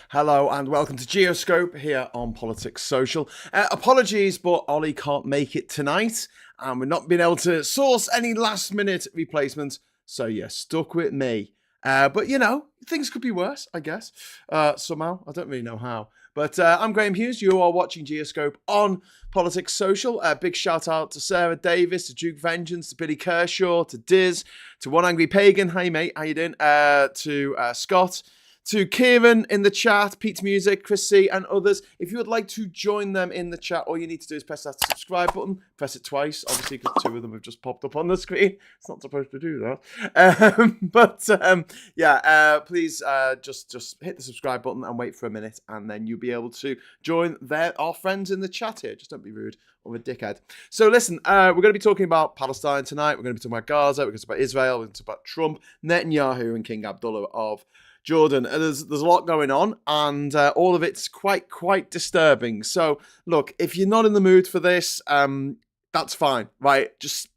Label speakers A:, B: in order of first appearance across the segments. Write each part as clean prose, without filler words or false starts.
A: Hello and welcome to Geoscope here on Politics Social. Apologies, but Ollie can't make it tonight, and we're not being able to source any last-minute replacements, so you're stuck with me. But you know, things could be worse, I guess. Somehow, I don't really know how. But I'm Graham Hughes. You are watching Geoscope on Politics Social. Big shout out to Sarah Davis, to Duke Vengeance, to Billy Kershaw, to Diz, to One Angry Pagan. Hey mate, how you doing? To Scott. To Kieran in the chat, Pete's Music, Chris C, and others. If you would like to join them in the chat, all you need to do is press that subscribe button. Press it twice, obviously, because two of them have just popped up on the screen. It's not supposed to do that. Please just hit the subscribe button and wait for a minute, and then you'll be able to join our friends in the chat here. Just don't be rude or a dickhead. So listen, we're going to be talking about Palestine tonight. We're going to be talking about Gaza. We're going to talk about Israel. We're going to talk about Trump, Netanyahu, and King Abdullah of Jordan. There's a lot going on, and all of it's quite disturbing. So look, if you're not in the mood for this, that's fine, right? Just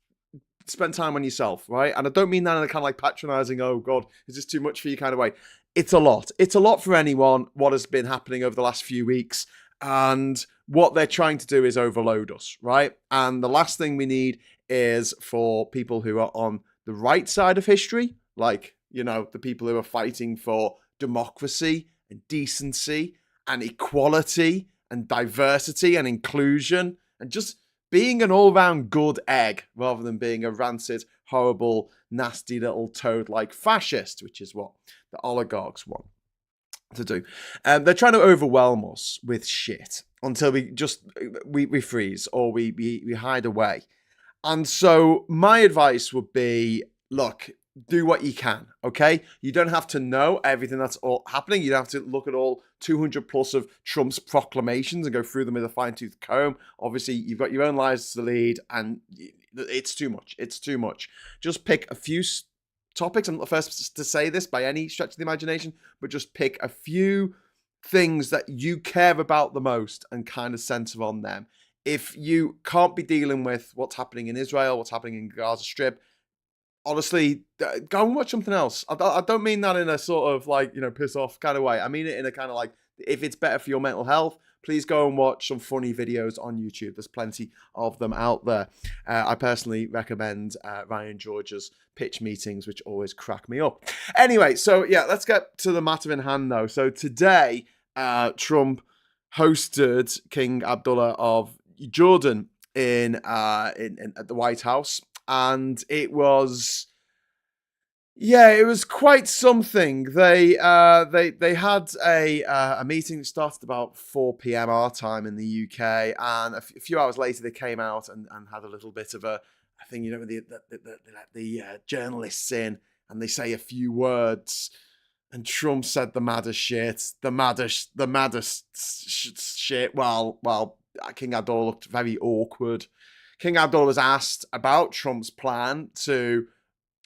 A: spend time on yourself, right? And I don't mean that in a kind of like patronizing, oh God, is this too much for you kind of way. It's a lot. It's a lot for anyone, what has been happening over the last few weeks. And what they're trying to do is overload us, right? And the last thing we need is for people who are on the right side of history, like, you know, the people who are fighting for democracy and decency and equality and diversity and inclusion and just being an all-round good egg rather than being a rancid, horrible, nasty little toad-like fascist, which is what the oligarchs want to do. They're trying to overwhelm us with shit until we freeze or we hide away. And so my advice would be, look, do what you can, okay? You don't have to know everything that's all happening. You don't have to look at all 200 plus of Trump's proclamations and go through them with a fine-tooth comb. Obviously, you've got your own lives to lead, and it's too much. It's too much. Just pick a few topics. I'm not the first to say this by any stretch of the imagination, but just pick a few things that you care about the most and kind of center on them. If you can't be dealing with what's happening in Israel, what's happening in Gaza Strip, honestly, go and watch something else. I don't mean that in a sort of like, you know, piss off kind of way. I mean it in a kind of like, if it's better for your mental health, please go and watch some funny videos on YouTube. There's plenty of them out there. I personally recommend Ryan George's pitch meetings, which always crack me up. Anyway, so yeah, let's get to the matter in hand though. So today, Trump hosted King Abdullah of Jordan at the White House. And it was quite something. They had a meeting that started about 4 p.m. our time in the UK, and a few hours later they came out and had a little bit of a thing. You know, the journalists in and they say a few words, and Trump said the maddest shit, shit. While King Abdullah looked very awkward. King Abdullah was asked about Trump's plan to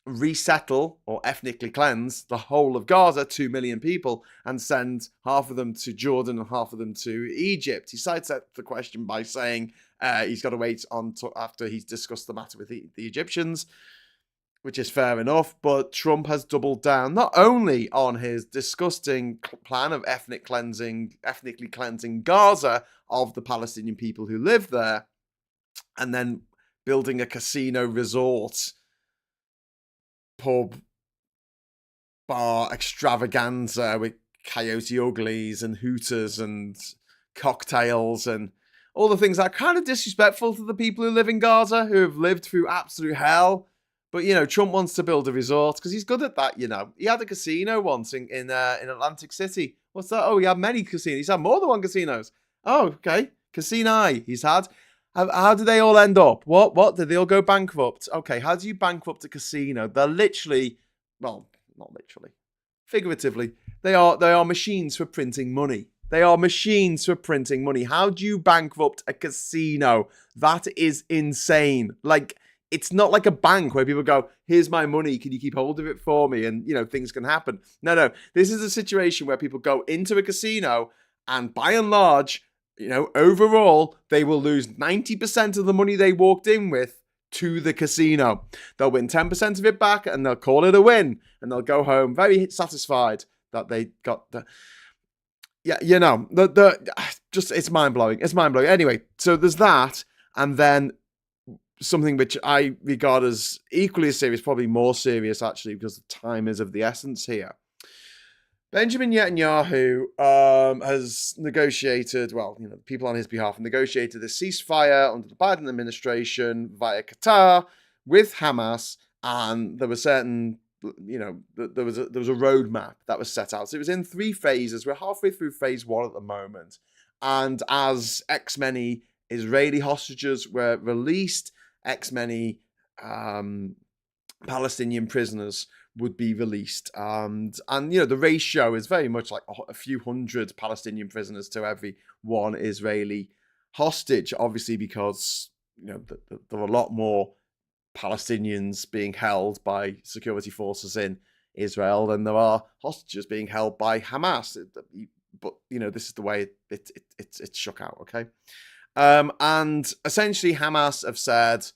A: resettle or ethnically cleanse the whole of Gaza, 2 million people, and send half of them to Jordan and half of them to Egypt. He sidestepped the question by saying he's got to wait after he's discussed the matter with the Egyptians, which is fair enough. But Trump has doubled down not only on his disgusting plan of ethnically cleansing Gaza of the Palestinian people who live there, and then building a casino resort, pub, bar extravaganza with Coyote Uglies and Hooters and cocktails and all the things that are kind of disrespectful to the people who live in Gaza, who have lived through absolute hell. But, you know, Trump wants to build a resort because he's good at that, you know. He had a casino once in Atlantic City. What's that? Oh, he had many casinos. He's had more than one casinos. Oh, okay. Casino he's had. How did they all end up? What? Did they all go bankrupt? Okay, how do you bankrupt a casino? They're literally, well, not literally, figuratively, they are machines for printing money. They are machines for printing money. How do you bankrupt a casino? That is insane. Like, it's not like a bank where people go, here's my money, can you keep hold of it for me? And, you know, things can happen. No. This is a situation where people go into a casino and by and large, you know, overall, they will lose 90% of the money they walked in with to the casino. They'll win 10% of it back and they'll call it a win. And they'll go home very satisfied that they got the... Yeah, just, it's mind-blowing. It's mind-blowing. Anyway, so there's that. And then something which I regard as equally as serious, probably more serious actually, because the time is of the essence here. Benjamin Netanyahu has negotiated, people on his behalf have negotiated a ceasefire under the Biden administration via Qatar with Hamas, and there were certain, there was a roadmap that was set out. So it was in 3 phases. We're halfway through phase 1 at the moment, and as many Israeli hostages were released, many Palestinian prisoners would be released, and the ratio is very much like a few hundred Palestinian prisoners to every one Israeli hostage, obviously, because there are a lot more Palestinians being held by security forces in Israel than there are hostages being held by Hamas. But this is the way it's shook out. Okay, and essentially Hamas have said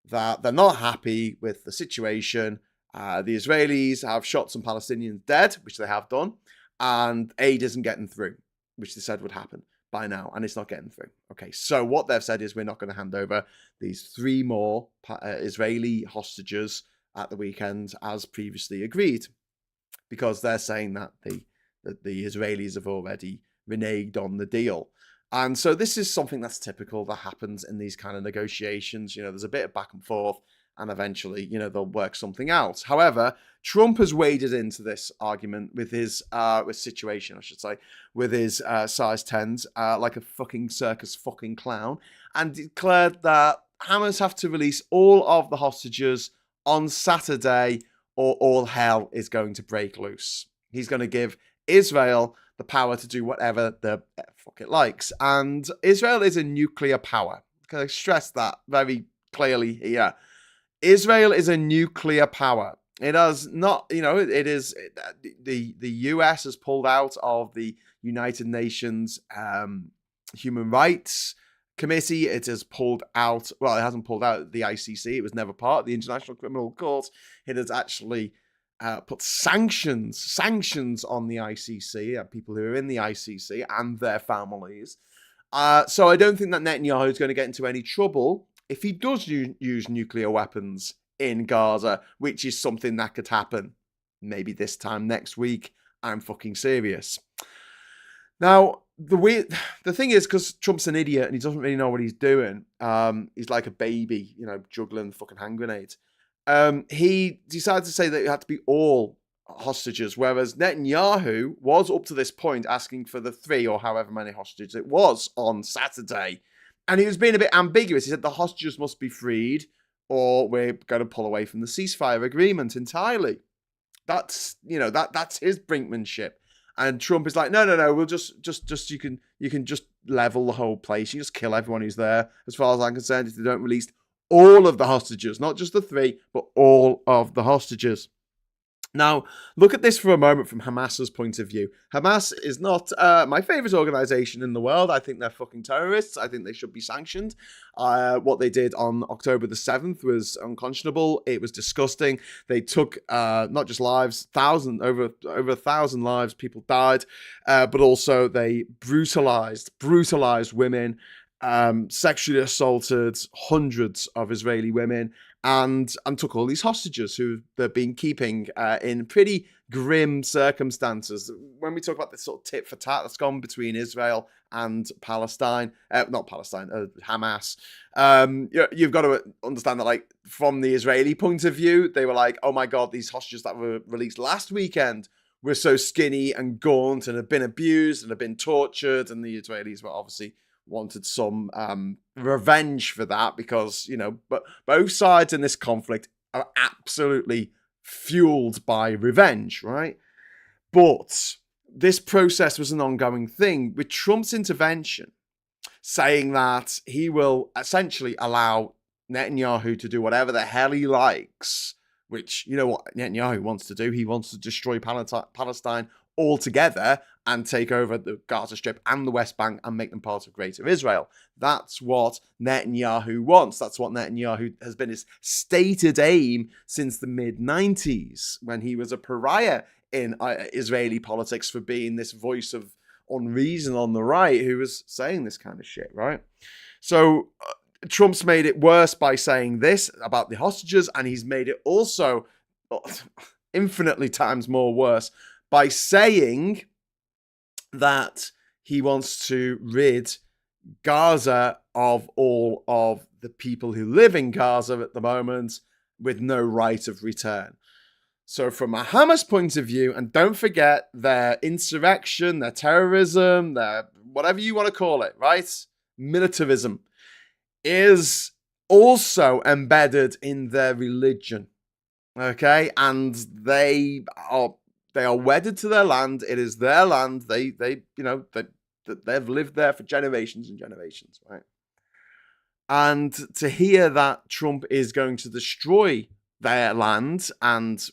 A: that they're not happy with the situation. The Israelis have shot some Palestinians dead, which they have done, and aid isn't getting through, which they said would happen by now, and it's not getting through. Okay, so what they've said is we're not going to hand over these 3 more Israeli hostages at the weekend as previously agreed, because they're saying that the Israelis have already reneged on the deal. And so this is something that's typical that happens in these kind of negotiations. There's a bit of back and forth, and eventually, they'll work something out. However, Trump has waded into this argument with his situation, I should say, with his size 10s, like a fucking circus fucking clown, and declared that Hamas have to release all of the hostages on Saturday, or all hell is going to break loose. He's going to give Israel the power to do whatever the fuck it likes, and Israel is a nuclear power. Can I stress that very clearly here? Israel is a nuclear power. It has not, it is, the US has pulled out of the United Nations Human Rights Committee. It has pulled out, well, it hasn't pulled out the ICC. It was never part of the International Criminal Court. It has actually put sanctions on the ICC, people who are in the ICC and their families. So I don't think that Netanyahu is going to get into any trouble if he does use nuclear weapons in Gaza, which is something that could happen maybe this time next week. I'm fucking serious. Now, the thing is, because Trump's an idiot and he doesn't really know what he's doing, he's like a baby, juggling fucking hand grenades. He decided to say that it had to be all hostages, whereas Netanyahu was up to this point asking for the 3 or however many hostages it was on Saturday. And he was being a bit ambiguous. He said the hostages must be freed or we're going to pull away from the ceasefire agreement entirely. That's, that's his brinkmanship. And Trump is like, no, we'll just you can just level the whole place. You just kill everyone who's there. As far as I'm concerned, if they don't release all of the hostages, not just the 3, but all of the hostages. Now, look at this for a moment from Hamas's point of view. Hamas is not my favorite organization in the world. I think they're fucking terrorists. I think they should be sanctioned. What they did on October the 7th was unconscionable. It was disgusting. They took not just lives, over 1,000 lives, people died, but also they brutalized women, sexually assaulted hundreds of Israeli women, and took all these hostages who they've been keeping in pretty grim circumstances. When we talk about this sort of tit for tat that's gone between Israel and Palestine, Hamas, you've got to understand that, like, from the Israeli point of view, they were like, oh my God, these hostages that were released last weekend were so skinny and gaunt and have been abused and have been tortured, and the Israelis were obviously wanted some revenge for that, because but both sides in this conflict are absolutely fueled by revenge, right? But this process was an ongoing thing with Trump's intervention, saying that he will essentially allow Netanyahu to do whatever the hell he likes, which, what Netanyahu wants to do. He wants to destroy Palestine all together and take over the Gaza Strip and the West Bank and make them part of Greater Israel. That's what Netanyahu wants. That's what Netanyahu has been his stated aim since the mid-90s, when he was a pariah in Israeli politics for being this voice of unreason on the right who was saying this kind of shit, right? So Trump's made it worse by saying this about the hostages, and he's made it also infinitely times more worse by saying that he wants to rid Gaza of all of the people who live in Gaza at the moment with no right of return. So from a Hamas point of view, and don't forget their insurrection, their terrorism, their whatever you want to call it, right? Militarism is also embedded in their religion. Okay? And they are wedded to their land. It is their land. They've lived there for generations and generations, right? And to hear that Trump is going to destroy their land and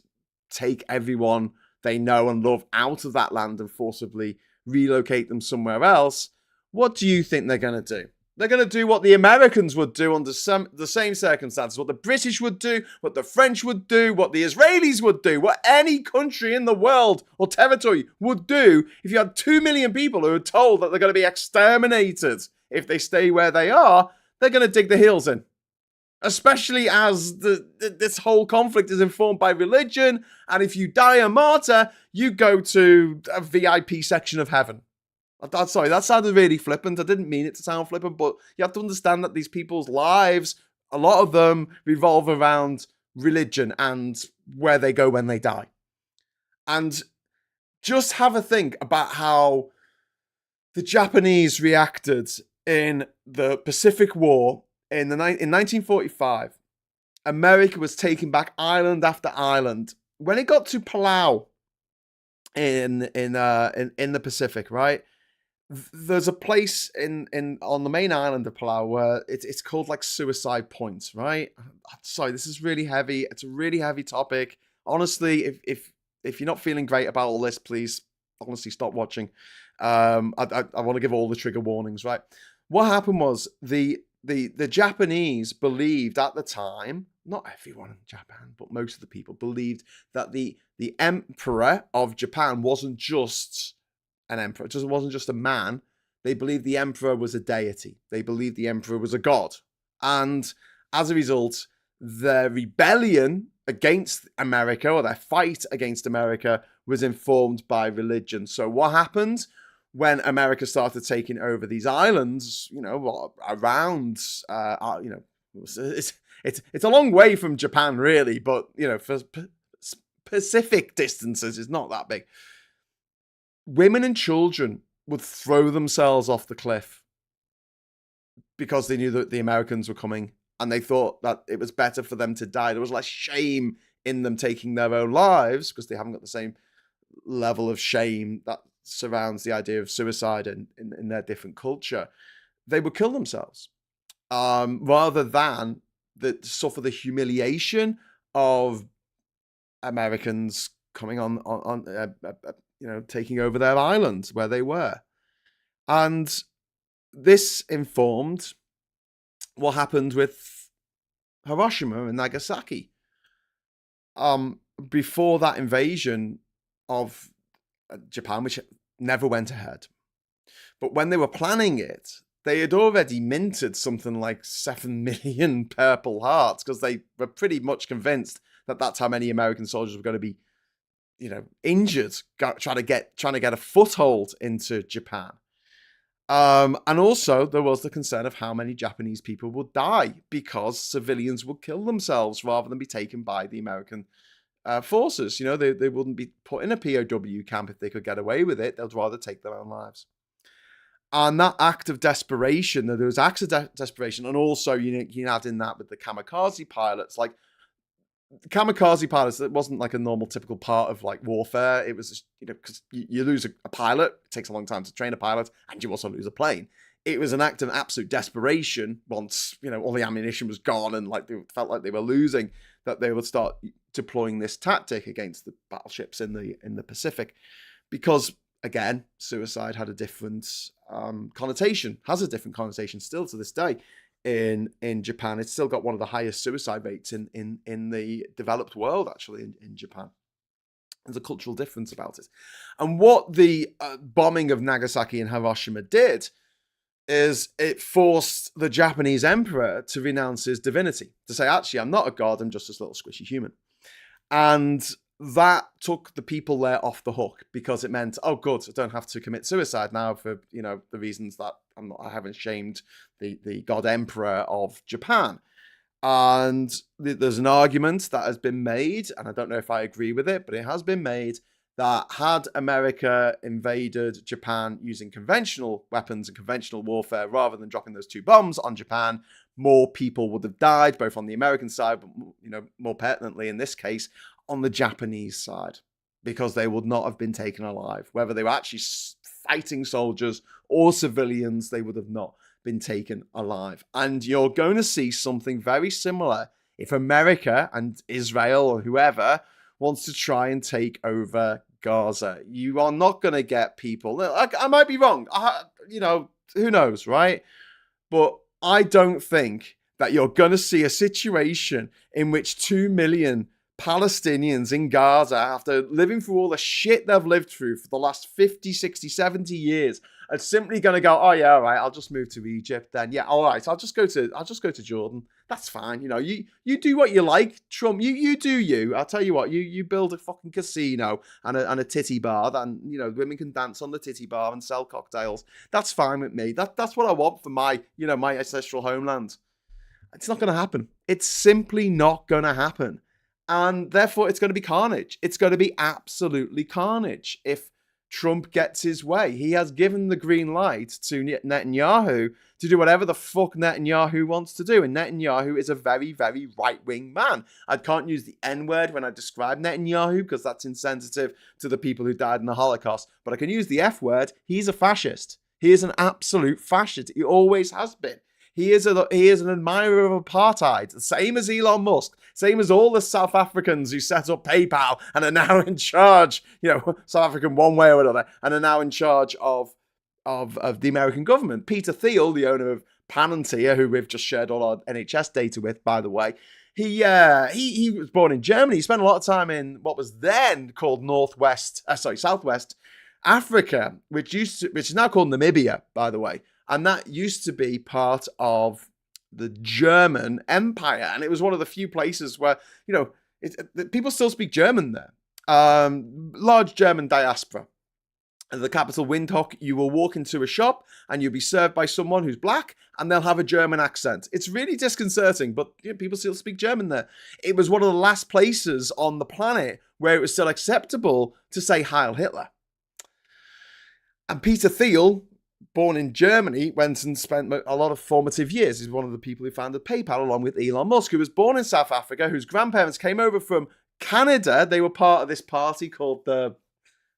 A: take everyone they know and love out of that land and forcibly relocate them somewhere else, what do you think they're going to do? They're going to do what the Americans would do under the same circumstances, what the British would do, what the French would do, what the Israelis would do, what any country in the world or territory would do if you had 2 million people who are told that they're going to be exterminated if they stay where they are. They're going to dig their heels in. Especially as this whole conflict is informed by religion, and if you die a martyr, you go to a VIP section of heaven. Sorry, that sounded really flippant. I didn't mean it to sound flippant, but you have to understand that these people's lives, a lot of them revolve around religion and where they go when they die. And just have a think about how the Japanese reacted in the Pacific War. In 1945, America was taking back island after island. When it got to Palau in the Pacific, right? There's a place on the main island of Palau where it's called like Suicide Point, right? Sorry, this is really heavy. It's a really heavy topic. Honestly, if you're not feeling great about all this, please honestly stop watching. I want to give all the trigger warnings, right? What happened was the Japanese believed at the time, not everyone in Japan, but most of the people believed that the emperor of Japan wasn't just an emperor. It wasn't just a man. They believed the emperor was a deity. They believed the emperor was a god. And as a result, their rebellion against America, or their fight against America, was informed by religion. So what happened when America started taking over these islands, around, it's a long way from Japan, really, but, for Pacific distances, it's not that big. Women and children would throw themselves off the cliff because they knew that the Americans were coming, and they thought that it was better for them to die. There was less shame in them taking their own lives because they haven't got the same level of shame that surrounds the idea of suicide in their different culture. They would kill themselves rather than suffer the humiliation of Americans coming on taking over their islands where they were. And this informed what happened with Hiroshima and Nagasaki. Before that invasion of Japan, which never went ahead. But when they were planning it, they had already minted something like 7 million Purple Hearts because they were pretty much convinced that that's how many American soldiers were going to be, injured, trying to get a foothold into Japan. And also there was the concern of how many Japanese people would die because civilians would kill themselves rather than be taken by the American forces. They wouldn't be put in a POW camp if they could get away with it. They'd rather take their own lives. And that act of desperation, there was acts of desperation, and also you add in that with the kamikaze pilots. Like kamikaze pilots, it wasn't like a normal typical part of like warfare. It was just, because you lose a pilot, it takes a long time to train a pilot, and you also lose a plane. It was an act of absolute desperation once all the ammunition was gone and like they felt like they were losing, that they would start deploying this tactic against the battleships in the Pacific. because, again, suicide had a different connotation, has a different connotation still to this day in Japan. It's still got one of the highest suicide rates in the developed world, actually, in Japan. There's a cultural difference about it. And what the bombing of Nagasaki and Hiroshima did is it forced the Japanese emperor to renounce his divinity, to say, actually, I'm not a god, I'm just this little squishy human. And that took the people there off the hook, because it meant, oh, good, I don't have to commit suicide now for, the reasons that I haven't shamed the god emperor of Japan. And there's an argument that has been made, and I don't know if I agree with it, but it has been made, that had America invaded Japan using conventional weapons and conventional warfare rather than dropping those 2 bombs on Japan, more people would have died, both on the American side, but more pertinently in this case, on the Japanese side, because they would not have been taken alive. Whether they were actually fighting soldiers or civilians, they would have not been taken alive. And you're going to see something very similar if America and Israel or whoever wants to try and take over Gaza. You are not going to get people. I might be wrong. Who knows, right? But I don't think that you're going to see a situation in which 2 million Palestinians in Gaza, after living through all the shit they've lived through for the last 50, 60, 70 years, are simply going to go, oh yeah, all right, I'll just move to Egypt then. Yeah, all right, I'll just go to Jordan. That's fine. You do what you like, Trump. You do you. I'll tell you what. You build a fucking casino and a titty bar, and women can dance on the titty bar and sell cocktails. That's fine with me. That's what I want for my my ancestral homeland. It's not going to happen. It's simply not going to happen. And therefore, it's going to be carnage. It's going to be absolutely carnage if Trump gets his way. He has given the green light to Netanyahu to do whatever the fuck Netanyahu wants to do. And Netanyahu is a very, very right-wing man. I can't use the N-word when I describe Netanyahu because that's insensitive to the people who died in the Holocaust. But I can use the F-word. He's a fascist. He is an absolute fascist. He always has been. He is an admirer of apartheid, same as Elon Musk, same as all the South Africans who set up PayPal and are now in charge, South African one way or another, and are now in charge of the American government. Peter Thiel, the owner of Palantir, who we've just shared all our NHS data with, by the way, he was born in Germany. He spent a lot of time in what was then called Southwest Africa, which is now called Namibia, by the way. And that used to be part of the German Empire. And it was one of the few places where, people still speak German there. Large German diaspora. At the capital, Windhoek, you will walk into a shop and you'll be served by someone who's black and they'll have a German accent. It's really disconcerting, but people still speak German there. It was one of the last places on the planet where it was still acceptable to say Heil Hitler. And Peter Thiel, born in Germany, went and spent a lot of formative years. He's one of the people who founded PayPal, along with Elon Musk, who was born in South Africa, whose grandparents came over from Canada. They were part of this party called what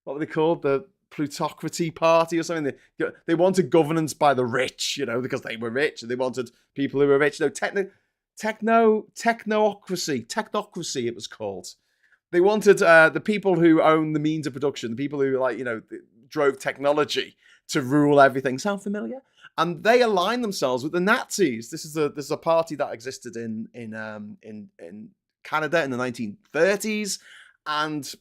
A: were they called? The plutocracy party or something. They wanted governance by the rich, because they were rich, and they wanted people who were rich. No, technocracy it was called. They wanted the people who own the means of production, the people who drove technology to rule everything. Sound familiar? And they aligned themselves with the Nazis. This is a party that existed in Canada in the 1930s, and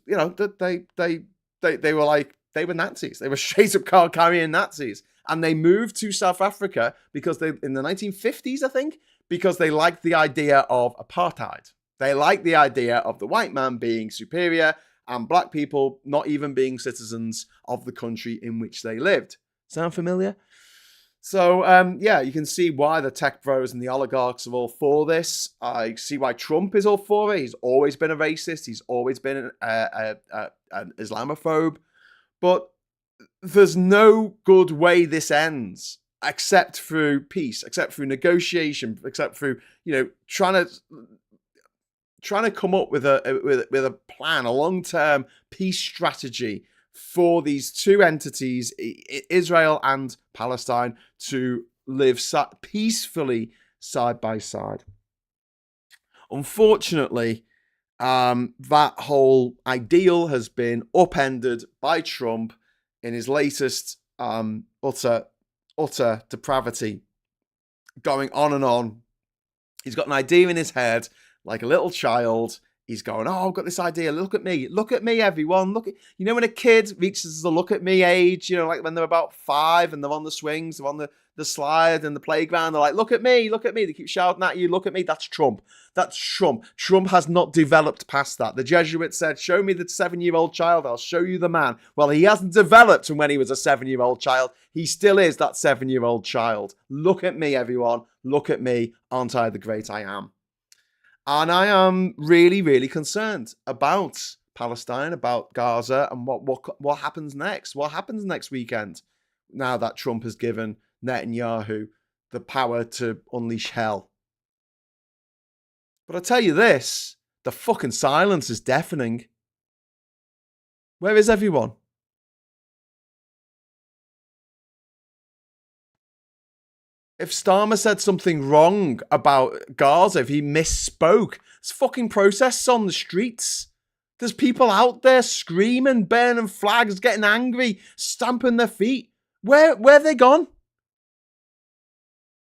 A: they were Nazis. They were straight up card carrying Nazis, and they moved to South Africa because in the 1950s, I think, because they liked the idea of apartheid. They liked the idea of the white man being superior and black people not even being citizens of the country in which they lived. Sound familiar? So, you can see why the tech bros and the oligarchs are all for this. I see why Trump is all for it. He's always been a racist. He's always been an Islamophobe. But there's no good way this ends except through peace, except through negotiation, except through, trying to come up with a plan, a long-term peace strategy for these two entities, Israel and Palestine, to live peacefully side by side. Unfortunately, That whole ideal has been upended by Trump in his latest utter depravity, going on and on. He's got an idea in his head, like a little child. He's going, oh, I've got this idea. Look at me, everyone. Look at, you know, when a kid reaches the look at me age, you know, like when they're about 5 and they're on the swings, they're on the slide and the playground. They're like, look at me. They keep shouting at you, look at me. That's Trump. Trump has not developed past that. The Jesuit said, show me the 7-year-old child, I'll show you the man. Well, he hasn't developed from when he was a 7-year-old child. He still is that 7-year-old child. Look at me, everyone. Look at me. Aren't I the great I am? And I am really, really concerned about Palestine, about Gaza, and what happens next. What happens next weekend now that Trump has given Netanyahu the power to unleash hell. But I tell you this, the fucking silence is deafening. Where is everyone? If Starmer said something wrong about Gaza, if he misspoke, there's fucking protests on the streets. There's people out there screaming, burning flags, getting angry, stamping their feet. Where have they gone?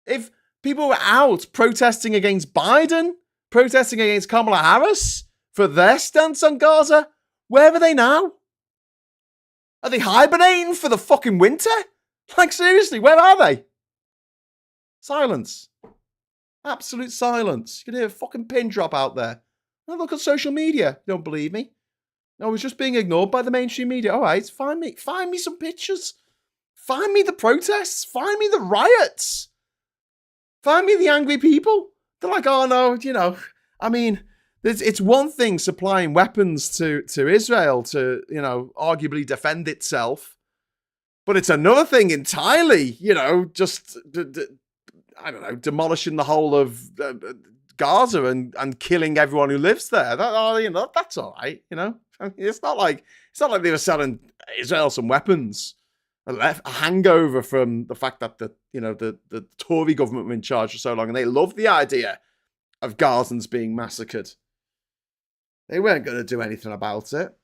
A: If people were out protesting against Biden, protesting against Kamala Harris for their stance on Gaza, where are they now? Are they hibernating for the fucking winter? Like, seriously, where are they? Silence. Absolute silence. You can hear a fucking pin drop out there. Now look at social media. You don't believe me? I was just being ignored by the mainstream media. All right, find me some pictures. Find me the protests. Find me the riots. Find me the angry people. They're like, oh no, you know, I mean, it's one thing supplying weapons to Israel to, you know, arguably defend itself. But it's another thing entirely, you know, just... I don't know, demolishing the whole of Gaza and killing everyone who lives there. That's all right, you know. I mean, it's not like they were selling Israel some weapons. A hangover from the fact that the Tory government were in charge for so long, and they loved the idea of Gazans being massacred. They weren't going to do anything about it.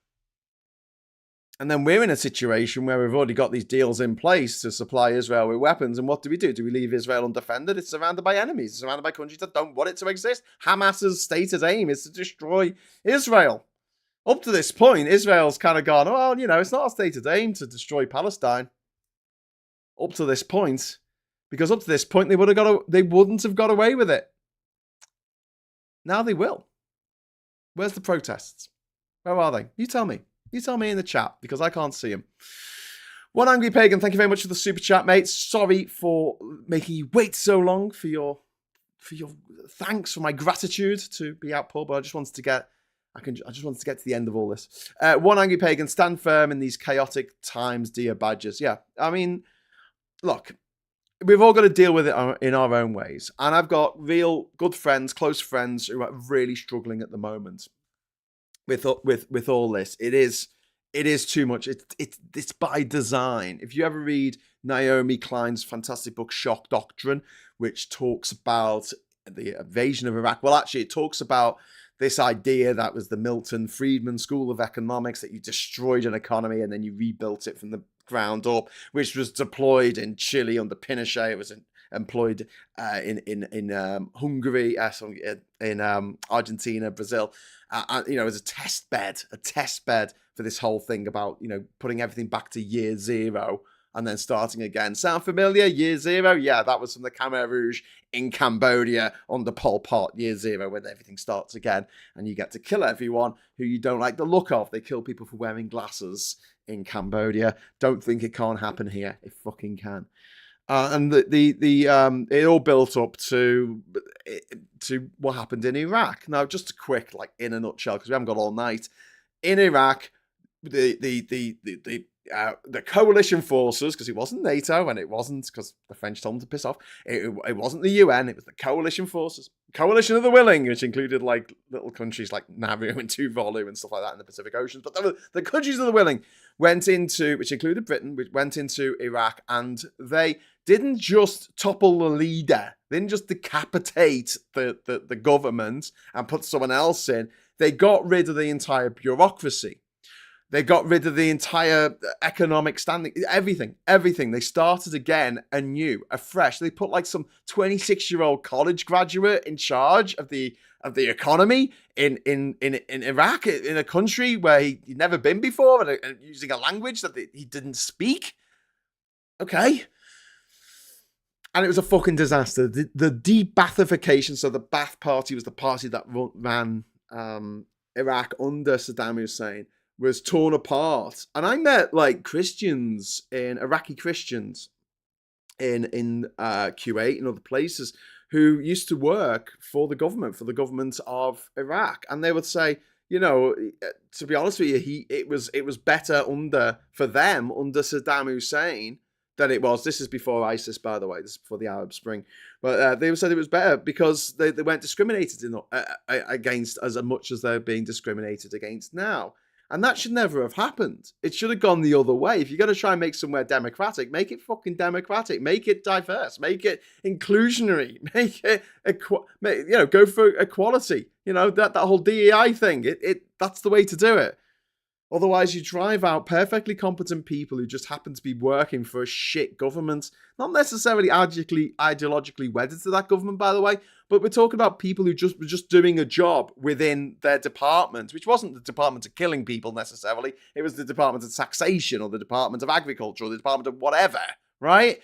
A: And then we're in a situation where we've already got these deals in place to supply Israel with weapons. And what do? Do we leave Israel undefended? It's surrounded by enemies. It's surrounded by countries that don't want it to exist. Hamas's stated aim is to destroy Israel. Up to this point, Israel's kind of gone, oh, well, you know, it's not our stated aim to destroy Palestine. Up to this point. Because up to this point, they wouldn't have got away with it. Now they will. Where's the protests? Where are they? You tell me. You tell me in the chat, because I can't see him. One Angry Pagan, thank you very much for the super chat, mate. Sorry for making you wait so long for your thanks, for my gratitude to be outpoured, but I just wanted to get to the end of all this. One Angry Pagan, stand firm in these chaotic times, dear badgers. Yeah, I mean, look, we've all got to deal with it in our own ways, and I've got real good friends, close friends who are really struggling at the moment. With all this, it is too much. It's by design. If you ever read Naomi Klein's fantastic book Shock Doctrine, which talks about the invasion of Iraq, well, actually, it talks about this idea that was the Milton Friedman School of Economics, that you destroyed an economy and then you rebuilt it from the ground up, which was deployed in Chile under Pinochet. It was employed in Hungary, in Argentina, Brazil, you know, as a test bed for this whole thing about, you know, putting everything back to year zero and then starting again. Sound familiar? Year zero? Yeah, that was from the Khmer Rouge in Cambodia under Pol Pot, year zero, when everything starts again and you get to kill everyone who you don't like the look of. They kill people for wearing glasses in Cambodia. Don't think it can't happen here. It fucking can. And it all built up to what happened in Iraq. Now, just a quick, like, in a nutshell, because we haven't got all night. In Iraq, the coalition forces, because it wasn't NATO and it wasn't because the French told them to piss off. It wasn't the UN. It was the coalition forces, coalition of the willing, which included like little countries like Nauru and Tuvalu and stuff like that in the Pacific Oceans. But the countries of the willing went into, which included Britain, which went into Iraq, and they didn't just topple the leader. They didn't just decapitate the government and put someone else in. They got rid of the entire bureaucracy. They got rid of the entire economic standing, everything. They started again anew, afresh. They put like some 26-year-old college graduate in charge of the economy in Iraq, in a country where he'd never been before, and using a language that he didn't speak. Okay. And it was a fucking disaster. The de-Baathification, so the Ba'ath Party was the party that ran Iraq under Saddam Hussein, was torn apart. And I met like Christians, Iraqi Christians in Kuwait and other places who used to work for the government of Iraq. And they would say, you know, to be honest with you, it was better for them under Saddam Hussein than it was. This is before ISIS, by the way. This is before the Arab Spring. But they said it was better because they weren't discriminated against as much as they're being discriminated against now. And that should never have happened. It should have gone the other way. If you're going to try and make somewhere democratic, make it fucking democratic. Make it diverse. Make it inclusionary. Make it, go for equality. You know, that whole DEI thing. That's the way to do it. Otherwise, you drive out perfectly competent people who just happen to be working for a shit government. Not necessarily ideologically wedded to that government, by the way, but we're talking about people who were just doing a job within their department, which wasn't the department of killing people necessarily. It was the department of taxation or the department of agriculture or the department of whatever, right?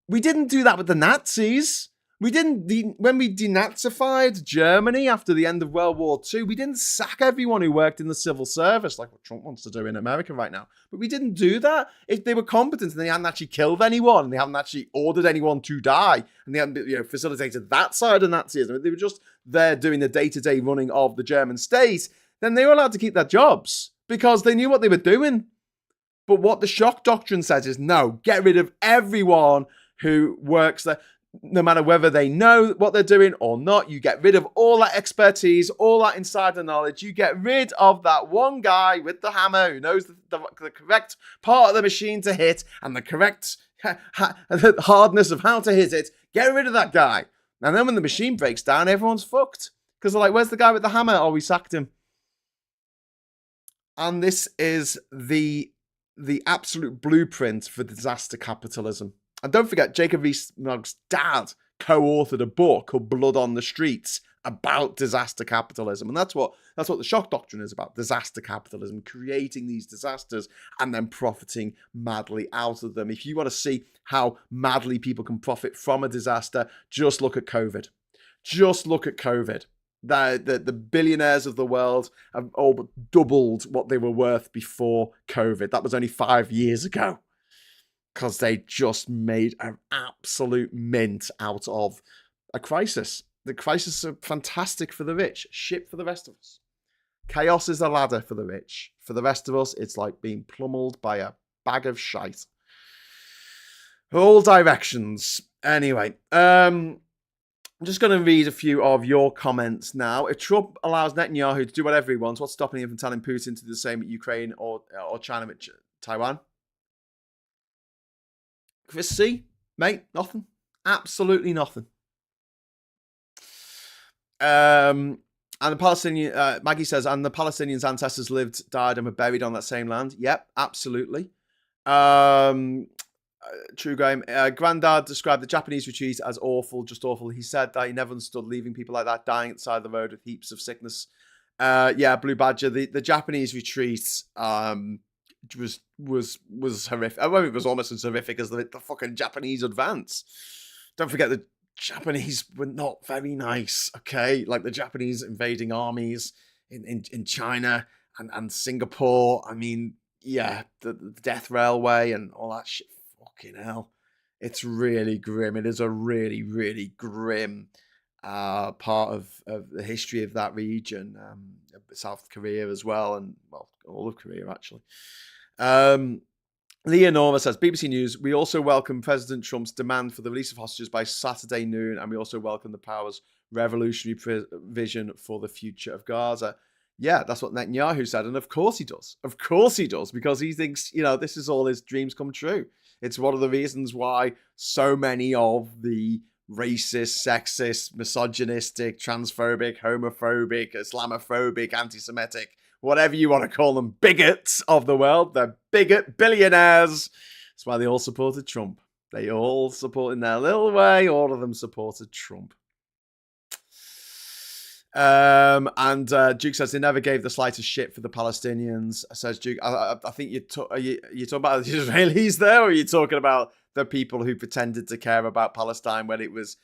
A: We didn't do that with the Nazis. We didn't, when we denazified Germany after the end of World War II, we didn't sack everyone who worked in the civil service like what Trump wants to do in America right now. But we didn't do that. If they were competent and they hadn't actually killed anyone, and they hadn't actually ordered anyone to die, and they hadn't facilitated that side of Nazism, they were just there doing the day-to-day running of the German state, then they were allowed to keep their jobs because they knew what they were doing. But what the shock doctrine says is, no, get rid of everyone who works there. No matter whether they know what they're doing or not, you get rid of all that expertise, all that insider knowledge. You get rid of that one guy with the hammer who knows the correct part of the machine to hit and the correct hardness of how to hit it. Get rid of that guy. And then when the machine breaks down, everyone's fucked. Because they're like, where's the guy with the hammer? Oh, we sacked him. And this is the absolute blueprint for disaster capitalism. And don't forget, Jacob Rees-Mogg's dad co-authored a book called Blood on the Streets about disaster capitalism. And that's what the shock doctrine is about, disaster capitalism, creating these disasters and then profiting madly out of them. If you want to see how madly people can profit from a disaster, just look at COVID. Just look at COVID. The billionaires of the world have all but doubled what they were worth before COVID. That was only 5 years ago. Because they just made an absolute mint out of a crisis. The crisis is fantastic for the rich, shit for the rest of us. Chaos is a ladder for the rich. For the rest of us, it's like being pummeled by a bag of shite. All directions. Anyway, I'm just going to read a few of your comments now. If Trump allows Netanyahu to do whatever he wants, what's stopping him from telling Putin to do the same at Ukraine or China with Taiwan? Chris C, mate, nothing. Absolutely nothing. And the Palestinian, Maggie says, and the Palestinians' ancestors lived, died, and were buried on that same land. Yep, absolutely. True Graham. Grandad described the Japanese retreat as awful, just awful. He said that he never understood leaving people like that dying at the side of the road with heaps of sickness. Yeah, Blue Badger. The Japanese retreat was horrific. I mean, it was almost as horrific as the fucking Japanese advance. Don't forget the Japanese were not very nice, okay? Like the Japanese invading armies in China and Singapore. I mean, yeah, the death railway and all that shit. Fucking hell. It's really grim. It is a really, really grim part of the history of that region. South Korea as well, and, well, all of Korea, actually. Leonora says, BBC News, we also welcome President Trump's demand for the release of hostages by Saturday noon, and we also welcome the power's revolutionary vision for the future of Gaza. Yeah, that's what Netanyahu said, and of course he does. Of course he does, because he thinks, this is all his dreams come true. It's one of the reasons why so many of the racist, sexist, misogynistic, transphobic, homophobic, Islamophobic, anti-Semitic, whatever you want to call them, bigots of the world. They're bigot billionaires. That's why they all supported Trump. They all support in their little way. All of them supported Trump. And Duke says they never gave the slightest shit for the Palestinians. Says Duke, I think you talking about the Israelis there, or are you talking about the people who pretended to care about Palestine when it was,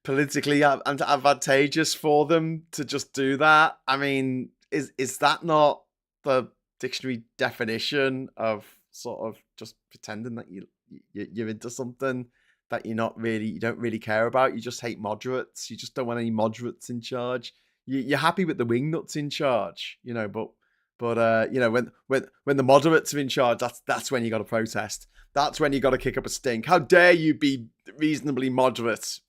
A: politically advantageous for them to just do that? I mean, is that not the dictionary definition of sort of just pretending that you're into something that you don't really care about? You just hate moderates. You just don't want any moderates in charge. You're happy with the wingnuts in charge, but when the moderates are in charge, that's when you got to protest. That's when you got to kick up a stink. How dare you be reasonably moderate?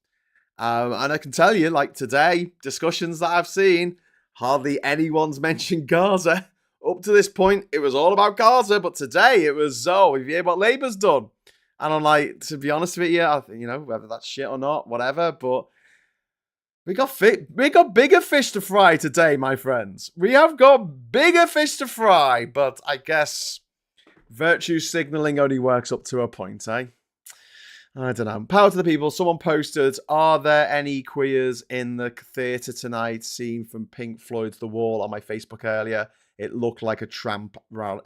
A: And I can tell you, like today, discussions that I've seen, hardly anyone's mentioned Gaza. Up to this point, it was all about Gaza, but today it was, if you hear what Labour's done. And I'm like, to be honest with you, whether that's shit or not, whatever, but we got bigger fish to fry today, my friends. We have got bigger fish to fry, but I guess virtue signaling only works up to a point, eh? I don't know. Power to the people. Someone posted, are there any queers in the theatre tonight? Seen from Pink Floyd's The Wall on my Facebook earlier. It looked like a Trump rally.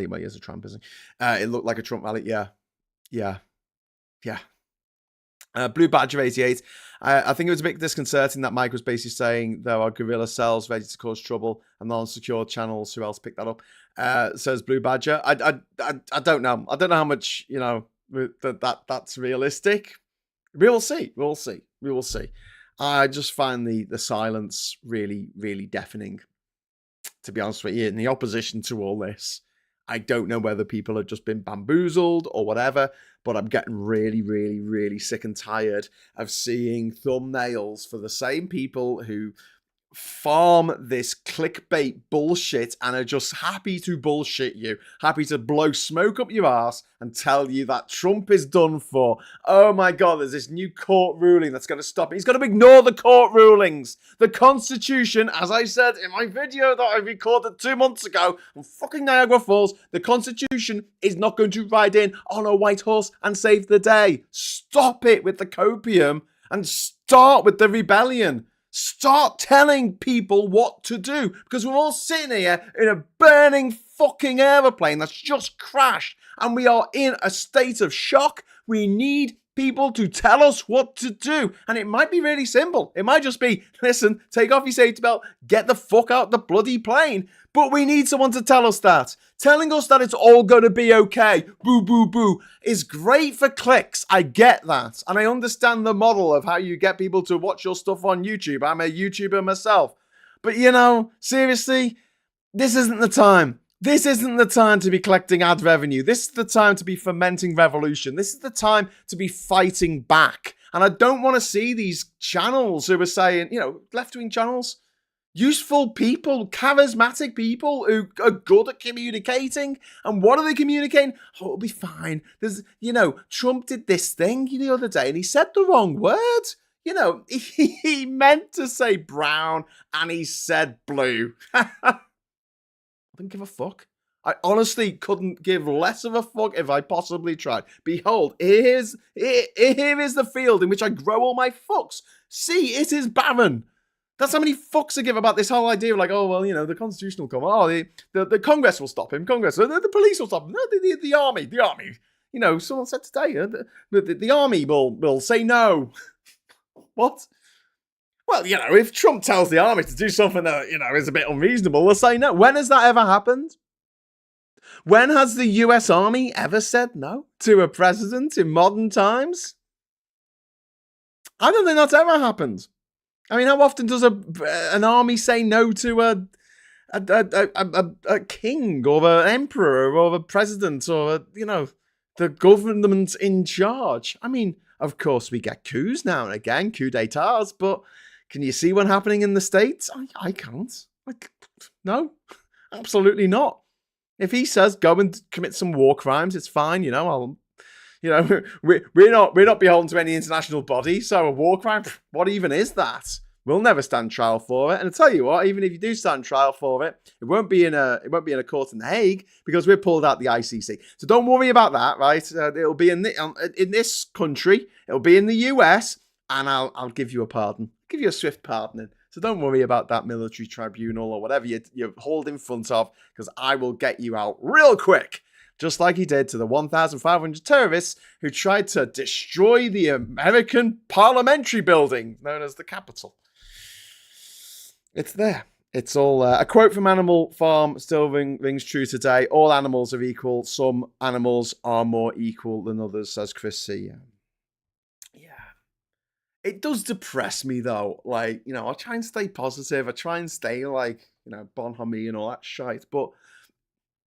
A: Well, he is a Trump, isn't he? It looked like a Trump rally. Yeah. Blue Badger 88. I think it was a bit disconcerting that Mike was basically saying there are guerrilla cells ready to cause trouble and non-secure channels. Who else picked that up? Says Blue Badger. I don't know. I don't know how much, that's realistic. We will see. I just find the silence really, really deafening, to be honest with you. In the opposition to all this, I don't know whether people have just been bamboozled or whatever, but I'm getting really, really, really sick and tired of seeing thumbnails for the same people who farm this clickbait bullshit and are just happy to bullshit you, happy to blow smoke up your ass and tell you that Trump is done for. Oh my God, there's this new court ruling that's going to stop it. He's going to ignore the court rulings. The Constitution, as I said in my video that I recorded 2 months ago on fucking Niagara Falls, the Constitution is not going to ride in on a white horse and save the day. Stop it with the copium and start with the rebellion. Start telling people what to do, because we're all sitting here in a burning fucking aeroplane that's just crashed and we are in a state of shock. We need people to tell us what to do. And it might be really simple. It might just be, listen, take off your safety belt, get the fuck out the bloody plane. But we need someone to tell us that. Telling us that it's all going to be okay, boo, boo, boo, is great for clicks. I get that. And I understand the model of how you get people to watch your stuff on YouTube. I'm a YouTuber myself. But, seriously, this isn't the time. This isn't the time to be collecting ad revenue. This is the time to be fomenting revolution. This is the time to be fighting back. And I don't want to see these channels who are saying, left-wing channels, useful people, charismatic people who are good at communicating. And what are they communicating? Oh, it'll be fine. There's, Trump did this thing the other day and he said the wrong word. He meant to say brown and he said blue. I don't give a fuck. I honestly couldn't give less of a fuck if I possibly tried. Behold, here is the field in which I grow all my fucks. See, it is barren. That's how many fucks I give about this whole idea of the Constitution will come. Oh, the Congress will stop him. The police will stop him. No, the army. Someone said today the army will say no. What? Well, if Trump tells the army to do something that, is a bit unreasonable, they'll say no. When has that ever happened? When has the US Army ever said no to a president in modern times? I don't think that's ever happened. I mean, how often does an army say no to a king or an emperor or a president or, the government in charge? I mean, of course, we get coups now and again, coup d'etats, but can you see one happening in the States? I can't. No, absolutely not. If he says go and commit some war crimes, it's fine, I'll You know, we're not beholden to any international body. So a war crime, what even is that? We'll never stand trial for it. And I tell you what, even if you do stand trial for it, it won't be in a court in The Hague because we're pulled out the ICC. So don't worry about that, right? It'll be in this country. It'll be in the US, and I'll give you a pardon, give you a swift pardoning. So don't worry about that military tribunal or whatever you're hauled in front of, because I will get you out real quick. Just like he did to the 1,500 terrorists who tried to destroy the American parliamentary building known as the Capitol. It's there. It's all a quote from Animal Farm still rings true today. All animals are equal. Some animals are more equal than others, says Chris C. Yeah. It does depress me, though. Like, you know, I try and stay positive. I try and stay, like, you know, bon homie and all that shite. But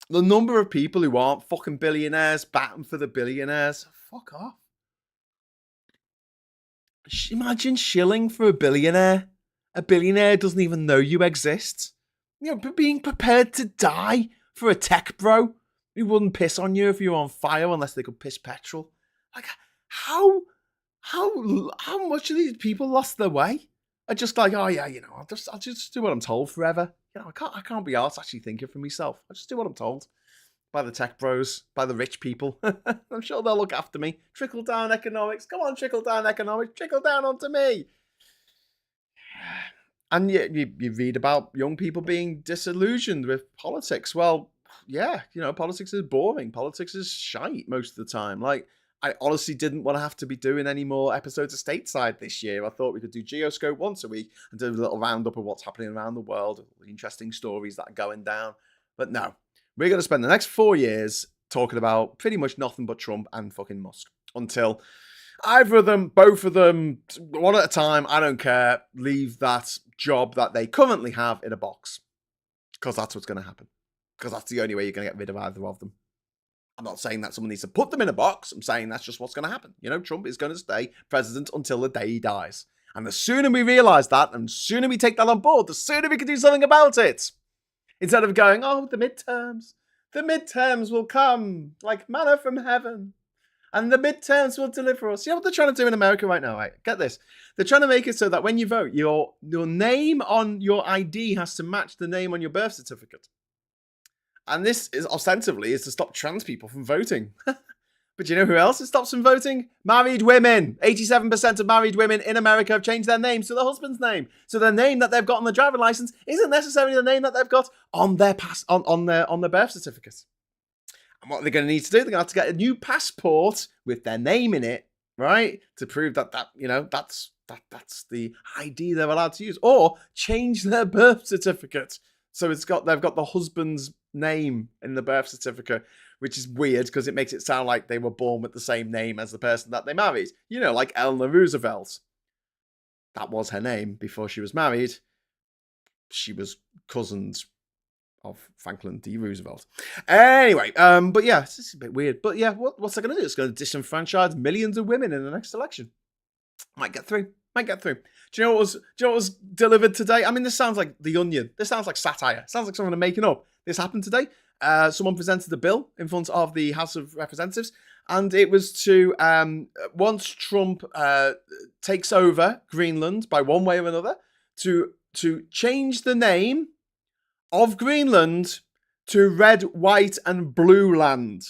A: the number of people who aren't fucking billionaires batting for the billionaires, fuck off. Imagine shilling for a billionaire. A billionaire doesn't even know you exist. You know, being prepared to die for a tech bro who wouldn't piss on you if you were on fire unless they could piss petrol. Like, how much of these people lost their way? Are just like, oh yeah, you know, I'll just do what I'm told forever. You know, I can't be arsed actually thinking for myself. I just do what I'm told by the tech bros, by the rich people. I'm sure they'll look after me. Trickle down economics. Come on, trickle down economics. Trickle down onto me. And you read about young people being disillusioned with politics. Well, yeah, you know, politics is boring. Politics is shite most of the time. Like, I honestly didn't want to have to be doing any more episodes of Stateside this year. I thought we could do Geoscope once a week and do a little roundup of what's happening around the world, the interesting stories that are going down. But no, we're going to spend the next 4 years talking about pretty much nothing but Trump and fucking Musk until either of them, both of them, one at a time, I don't care, leave that job that they currently have in a box. Because that's what's going to happen. Because that's the only way you're going to get rid of either of them. I'm not saying that someone needs to put them in a box. I'm saying that's just what's going to happen. You know, Trump is going to stay president until the day he dies. And the sooner we realise that, and the sooner we take that on board, the sooner we can do something about it. Instead of going, oh, the midterms will come like manna from heaven. And the midterms will deliver us. You know what they're trying to do in America right now, right? Get this. They're trying to make it so that when you vote, your name on your ID has to match the name on your birth certificate. And this is ostensibly is to stop trans people from voting. But you know who else it stops from voting? Married women. 87% of married women in America have changed their names to their husband's name. So their name that they've got on the driving license isn't necessarily the name that they've got on their on their birth certificate. And what they're going to need to do, they're going to have to get a new passport with their name in it, right? To prove that you know, that's the ID they're allowed to use. Or change their birth certificate. So they've got the husband's name in the birth certificate, which is weird because it makes it sound like they were born with the same name as the person that they married. You know, like Eleanor Roosevelt. That was her name before she was married. She was cousins of Franklin D. Roosevelt. Anyway, but yeah, this is a bit weird. But yeah, what's that going to do? It's going to disenfranchise millions of women in the next election. Might get through. Do you know what was delivered today? I mean, this sounds like The Onion. This sounds like satire. It sounds like something I'm making up. This happened today. Someone presented a bill in front of the House of Representatives, and it was to, once Trump takes over Greenland by one way or another, to change the name of Greenland to Red, White, and Blue Land.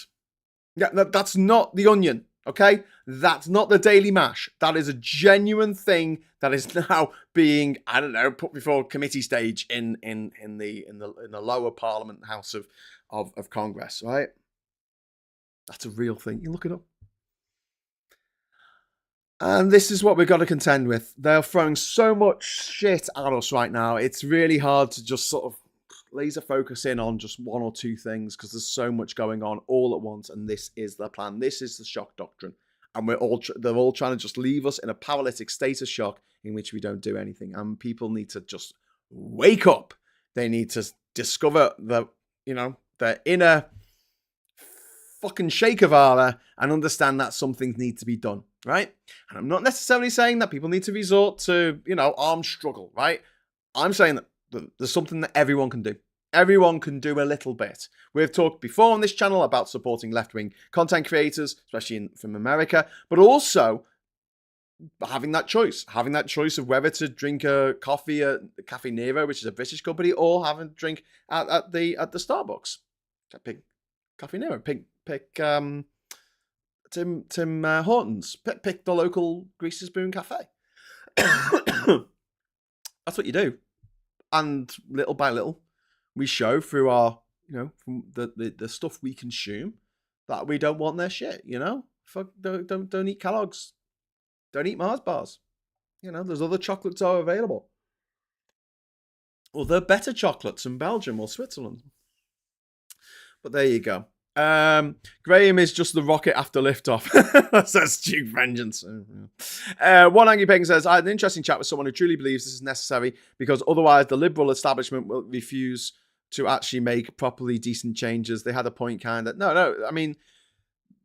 A: Yeah, that's not The Onion, okay? That's not the Daily Mash. That is a genuine thing that is now being, I don't know, put before committee stage in the lower Parliament House of Congress, right? That's a real thing. You look it up. And this is what we've got to contend with. They're throwing so much shit at us right now. It's really hard to just sort of laser focus in on just one or two things because there's so much going on all at once. And this is the plan. This is the shock doctrine. And they're all trying to just leave us in a paralytic state of shock in which we don't do anything. And people need to just wake up. They need to discover their inner fucking Che Guevara and understand that some things need to be done, right? And I'm not necessarily saying that people need to resort to, armed struggle, right? I'm saying that there's something that everyone can do. Everyone can do a little bit. We've talked before on this channel about supporting left-wing content creators, especially from America, but also having that choice of whether to drink a coffee at Cafe Nero, which is a British company, or having a drink at the Starbucks. Pick Cafe Nero. Pick Tim Hortons. Pick the local Greasy Spoon Cafe. That's what you do, and little by little, we show through our, from the stuff we consume, that we don't want their shit. Don't eat Kellogg's. Don't eat Mars bars. There's other chocolates are available. Or they're better chocolates in Belgium or Switzerland. But there you go. Graham is just the rocket after liftoff, says Duke Vengeance. One Angry Pagan says, I had an interesting chat with someone who truly believes this is necessary because otherwise the liberal establishment will refuse to actually make properly decent changes. They had a point kind of, no, I mean,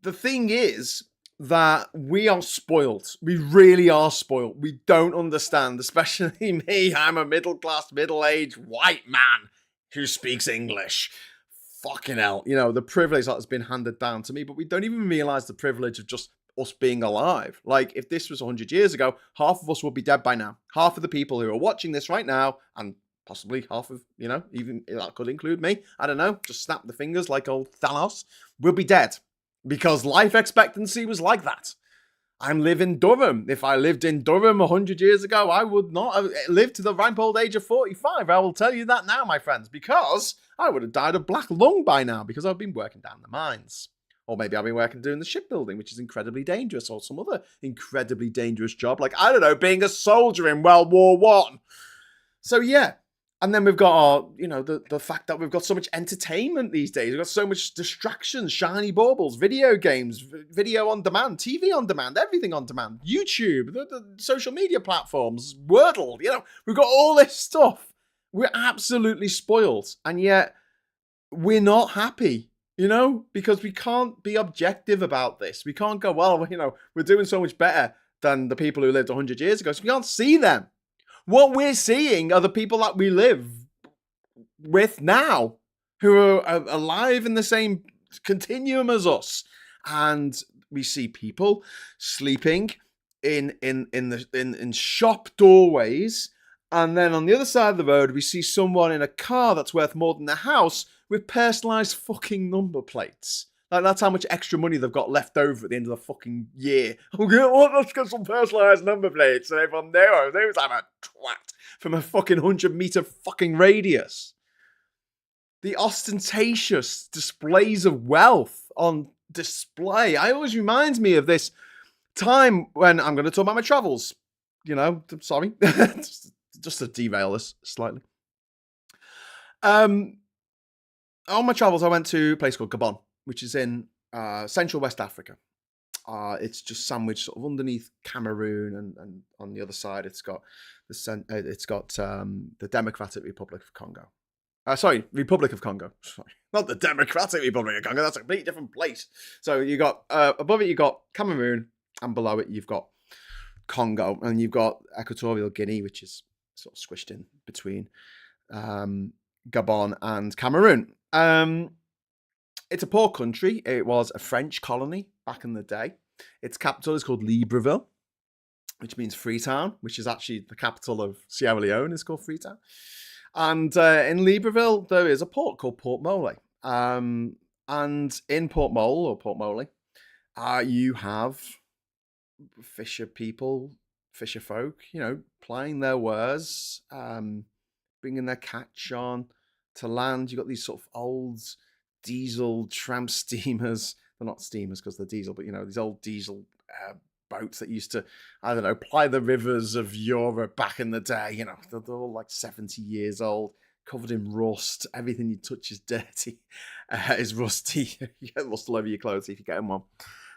A: the thing is that we are spoiled. We really are spoiled. We don't understand, especially me. I'm a middle-class, middle-aged white man who speaks English. Fucking hell. The privilege that has been handed down to me, but we don't even realize the privilege of just us being alive. Like, if this was 100 years ago, half of us would be dead by now. Half of the people who are watching this right now, and possibly half of, even that could include me, I don't know, just snap the fingers like old Thanos, will be dead. Because life expectancy was like that. I'm living Durham. If I lived in Durham 100 years ago, I would not have lived to the ripe old age of 45. I will tell you that now, my friends, because I would have died of black lung by now because I've been working down the mines. Or maybe I've been working doing the shipbuilding, which is incredibly dangerous, or some other incredibly dangerous job, like, I don't know, being a soldier in World War I. So, yeah. And then we've got our, the fact that we've got so much entertainment these days. We've got so much distractions, shiny baubles, video games, video on demand, TV on demand, everything on demand, YouTube, the social media platforms, Wordle, we've got all this stuff. We're absolutely spoiled. And yet we're not happy, because we can't be objective about this. We can't go, well, we're doing so much better than the people who lived 100 years ago. So we can't see them. What we're seeing are the people that we live with now, who are alive in the same continuum as us. And we see people sleeping in shop doorways. And then on the other side of the road, we see someone in a car that's worth more than a house with personalized fucking number plates. Like, that's how much extra money they've got left over at the end of the fucking year. Let's get some personalised number plates so everyone knows I'm a twat from a fucking 100-metre fucking radius. The ostentatious displays of wealth on display. I always reminds me of this time when I'm going to talk about my travels. Sorry. just to derail this slightly. On my travels, I went to a place called Gabon, which is in central West Africa. It's just sandwiched sort of underneath Cameroon, and on the other side, it's got the Democratic Republic of Congo. Republic of Congo. Sorry, not the Democratic Republic of Congo. That's a completely different place. So you got above it, you got Cameroon, and below it, you've got Congo, and you've got Equatorial Guinea, which is sort of squished in between Gabon and Cameroon. It's a poor country. It was a French colony back in the day. Its capital is called Libreville, which means Freetown, which is actually the capital of Sierra Leone, is called Freetown. And in Libreville, there is a port called Port Moly. And in Port Moly, you have fisher folk, plying their wares, bringing their catch on to land. You've got these sort of old diesel tramp steamers. They're not steamers because they're diesel, but these old diesel boats that used to, I don't know, ply the rivers of Europe back in the day. They're all like 70 years old, covered in rust. Everything you touch is dirty, is rusty. You get rust all over your clothes if you get in one.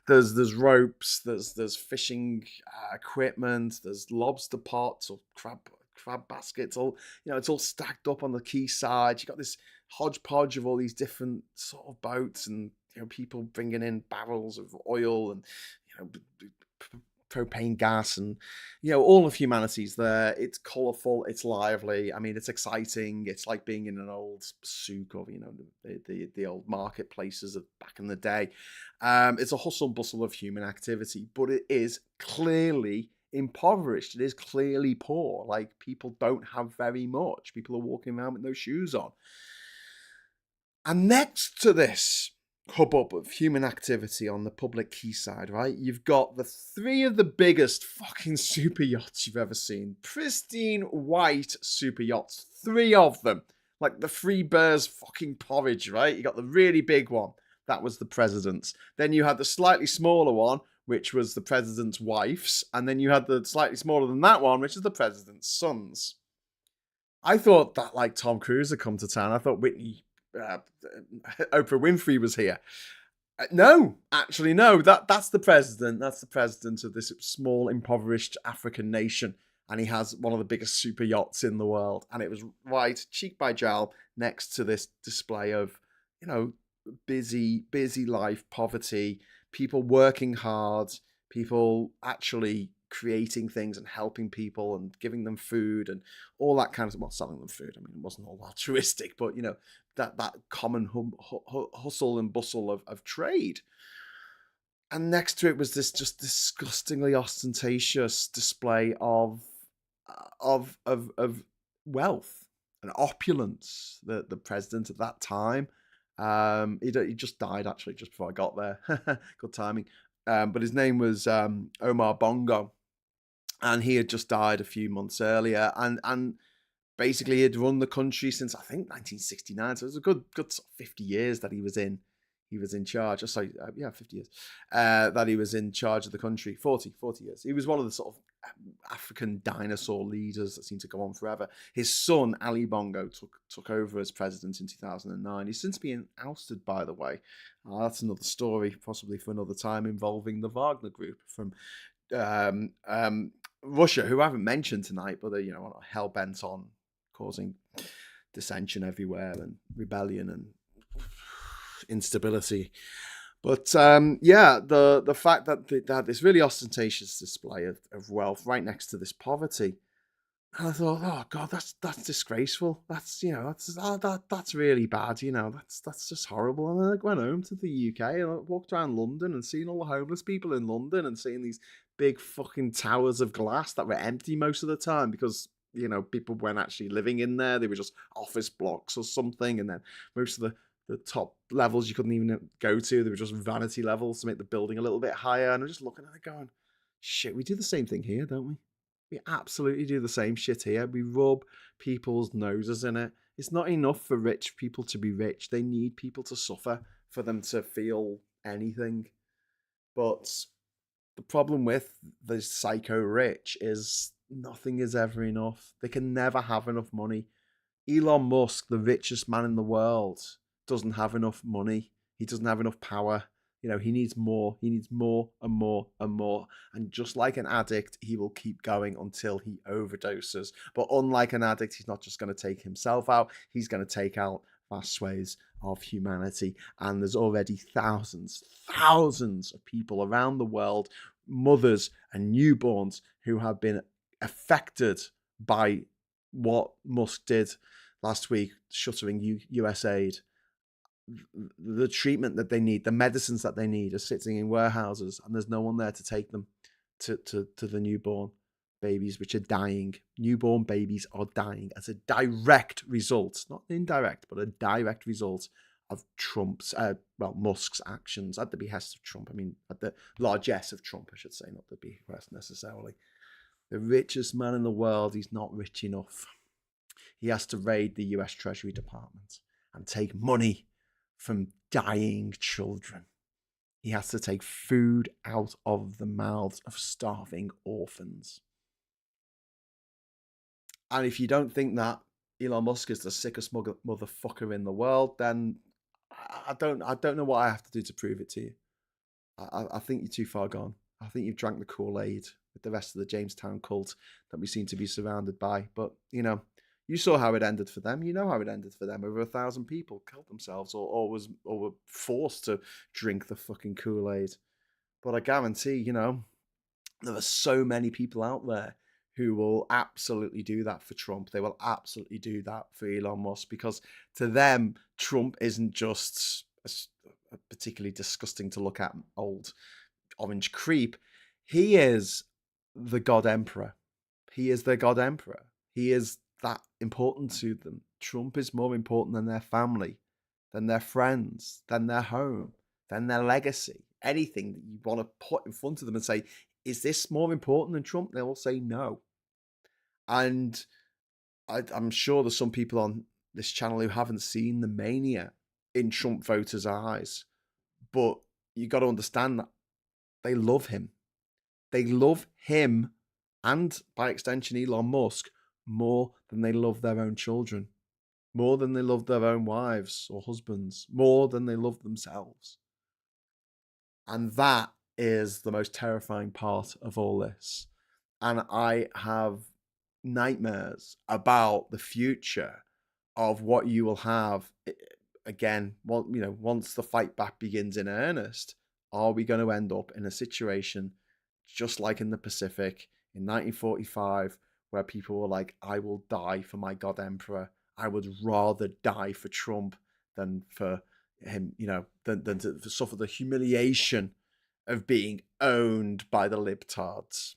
A: There's ropes. There's fishing equipment. There's lobster pots or crab baskets. All it's all stacked up on the quayside. You got this hodgepodge of all these different sort of boats, and people bringing in barrels of oil and propane gas, and all of humanity's there. It's colourful, it's lively. I mean, it's exciting. It's like being in an old souk, or the old marketplaces of back in the day. It's a hustle and bustle of human activity, but it is clearly impoverished. It is clearly poor. Like, people don't have very much. People are walking around with no shoes on. And next to this hubbub of human activity on the public quayside, right, you've got the three of the biggest fucking super yachts you've ever seen. Pristine white super yachts. Three of them. Like the Three Bears fucking porridge, right? You got the really big one. That was the president's. Then you had the slightly smaller one, which was the president's wife's. And then you had the slightly smaller than that one, which is the president's son's. I thought that, like, Tom Cruise had come to town. I thought Oprah Winfrey was here. No, actually, no. That's the president. That's the president of this small, impoverished African nation. And he has one of the biggest super yachts in the world. And it was right cheek by jowl next to this display of, busy life, poverty, people working hard, people actually creating things and helping people and giving them food and all that kind of, well, selling them food. I mean, it wasn't all altruistic, but that common hustle and bustle of trade. And next to it was this just disgustingly ostentatious display of wealth and opulence. The president at that time, he just died actually just before I got there. Good timing. But his name was Omar Bongo, and he had just died a few months earlier, and basically he had run the country since, I think, 1969. So it was a good 50 years that he was in charge. 50 years that he was in charge of the country. 40 years. He was one of the sort of African dinosaur leaders that seemed to go on forever. His son Ali Bongo took over as president in 2009. He's since been ousted, by the way. That's another story, possibly for another time, involving the Wagner Group from Russia, who I haven't mentioned tonight, but they're hell bent on causing dissension everywhere and rebellion and instability. But the fact that they had this really ostentatious display of wealth right next to this poverty, and I thought, oh God, that's disgraceful. That's that's really bad. That's just horrible. And then I went home to the UK and I walked around London and seen all the homeless people in London and seeing these big fucking towers of glass that were empty most of the time because people weren't actually living in there. They were just office blocks or something, and then most of the top levels you couldn't even go to. They were just vanity levels to make the building a little bit higher. And I'm just looking at it going, shit, we do the same thing here, don't we? We absolutely do the same shit here. We rub people's noses in it. It's not enough for rich people to be rich. They need people to suffer for them to feel anything. But the problem with the psycho rich is nothing is ever enough. They can never have enough money. Elon Musk, the richest man in the world, doesn't have enough money. He doesn't have enough power. He needs more. He needs more and more and more. And just like an addict, he will keep going until he overdoses. But unlike an addict, he's not just going to take himself out. He's going to take out vast swathes of humanity. And there's already thousands of people around the world, mothers and newborns, who have been affected by what Musk did last week, shuttering US aid. The treatment that they need, the medicines that they need, are sitting in warehouses, and there's no one there to take them to the newborn babies, which are dying. Newborn babies are dying as a direct result, not indirect, but a direct result of Musk's actions at the behest of Trump. I mean, at the largesse of Trump, I should say, not the behest necessarily. The richest man in the world, he's not rich enough. He has to raid the US Treasury Department and take money from dying children. He has to take food out of the mouths of starving orphans. And if you don't think that Elon Musk is the sickest motherfucker in the world, then I don't know what I have to do to prove it to you. I think you're too far gone. I think you've drank the Kool-Aid with the rest of the Jamestown cult that we seem to be surrounded by. But, you saw how it ended for them. You know how it ended for them. Over 1,000 people killed themselves or were forced to drink the fucking Kool-Aid. But I guarantee, There are so many people out there who will absolutely do that for Trump. They will absolutely do that for Elon Musk, because to them, Trump isn't just a particularly disgusting to look at old orange creep. He is the God Emperor. He is their God Emperor. He is that important to them. Trump is more important than their family, than their friends, than their home, than their legacy. Anything that you want to put in front of them and say, is this more important than Trump? They will say no. And I'm sure there's some people on this channel who haven't seen the mania in Trump voters' eyes. But you got to understand that they love him. They love him, and by extension Elon Musk, more than they love their own children, more than they love their own wives or husbands, more than they love themselves. And that is the most terrifying part of all this. And I have nightmares about the future of what you will have again. Well, once the fight back begins in earnest, are we going to end up in a situation just like in the Pacific in 1945, where people were like, I will die for my God Emperor. I would rather die for Trump than for him, than to suffer the humiliation of being owned by the libtards.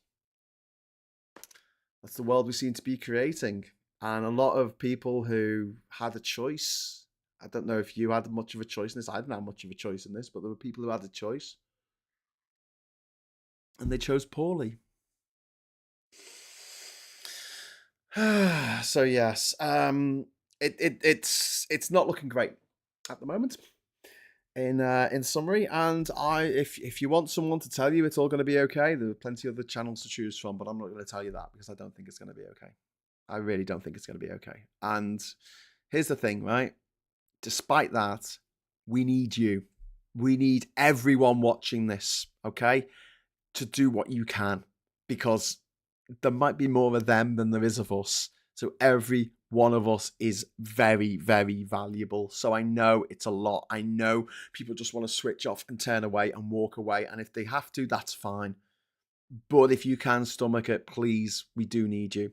A: That's the world we seem to be creating. And a lot of people who had a choice, I don't know if you had much of a choice in this. I didn't have much of a choice in this, but there were people who had a choice. And they chose poorly. So yes, it's not looking great at the moment. In summary, and if you want someone to tell you it's all going to be okay, there are plenty of other channels to choose from, but I'm not going to tell you that because I don't think it's going to be okay. I really don't think it's going to be okay. And here's the thing, right? Despite that, we need you. We need everyone watching this, okay, to do what you can, because there might be more of them than there is of us. So every one of us is very, very valuable. So I know it's a lot. I know people just want to switch off and turn away and walk away. And if they have to, that's fine. But if you can stomach it, please, we do need you.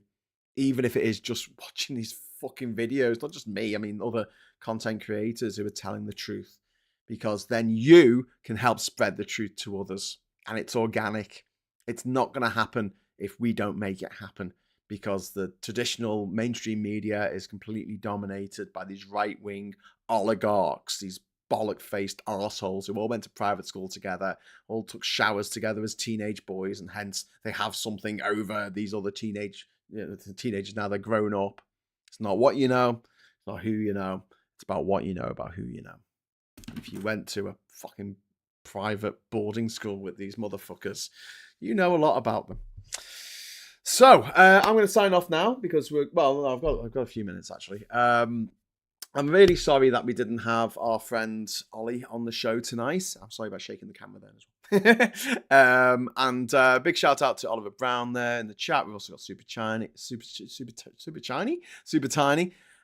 A: Even if it is just watching these fucking videos, not just me, I mean, other content creators who are telling the truth, because then you can help spread the truth to others. And it's organic. It's not going to happen if we don't make it happen, because the traditional mainstream media is completely dominated by these right-wing oligarchs, these bollock-faced arseholes who all went to private school together, all took showers together as teenage boys, and hence they have something over these other teenagers now. They're grown up. It's not what you know, it's not who you know, it's about what you know about who you know. If you went to a fucking private boarding school with these motherfuckers, you know a lot about them. So I'm going to sign off now because I've got a few minutes actually. I'm really sorry that we didn't have our friend Ollie on the show tonight. I'm sorry about shaking the camera there as well. And big shout out to Oliver Brown there in the chat. We've also got Super Tiny.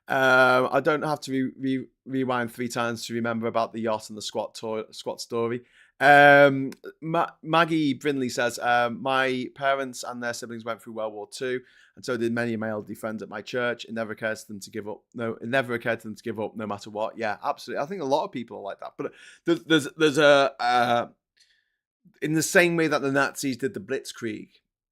A: I don't have to rewind 3 times to remember about the yacht and the squat story. Maggie Brinley says, my parents and their siblings went through World War II, and so did many of my elderly friends at my church. It never occurred to them to give up. It never occurred to them to give up no matter what. Yeah, absolutely. I think a lot of people are like that. But there's a in the same way that the Nazis did the Blitzkrieg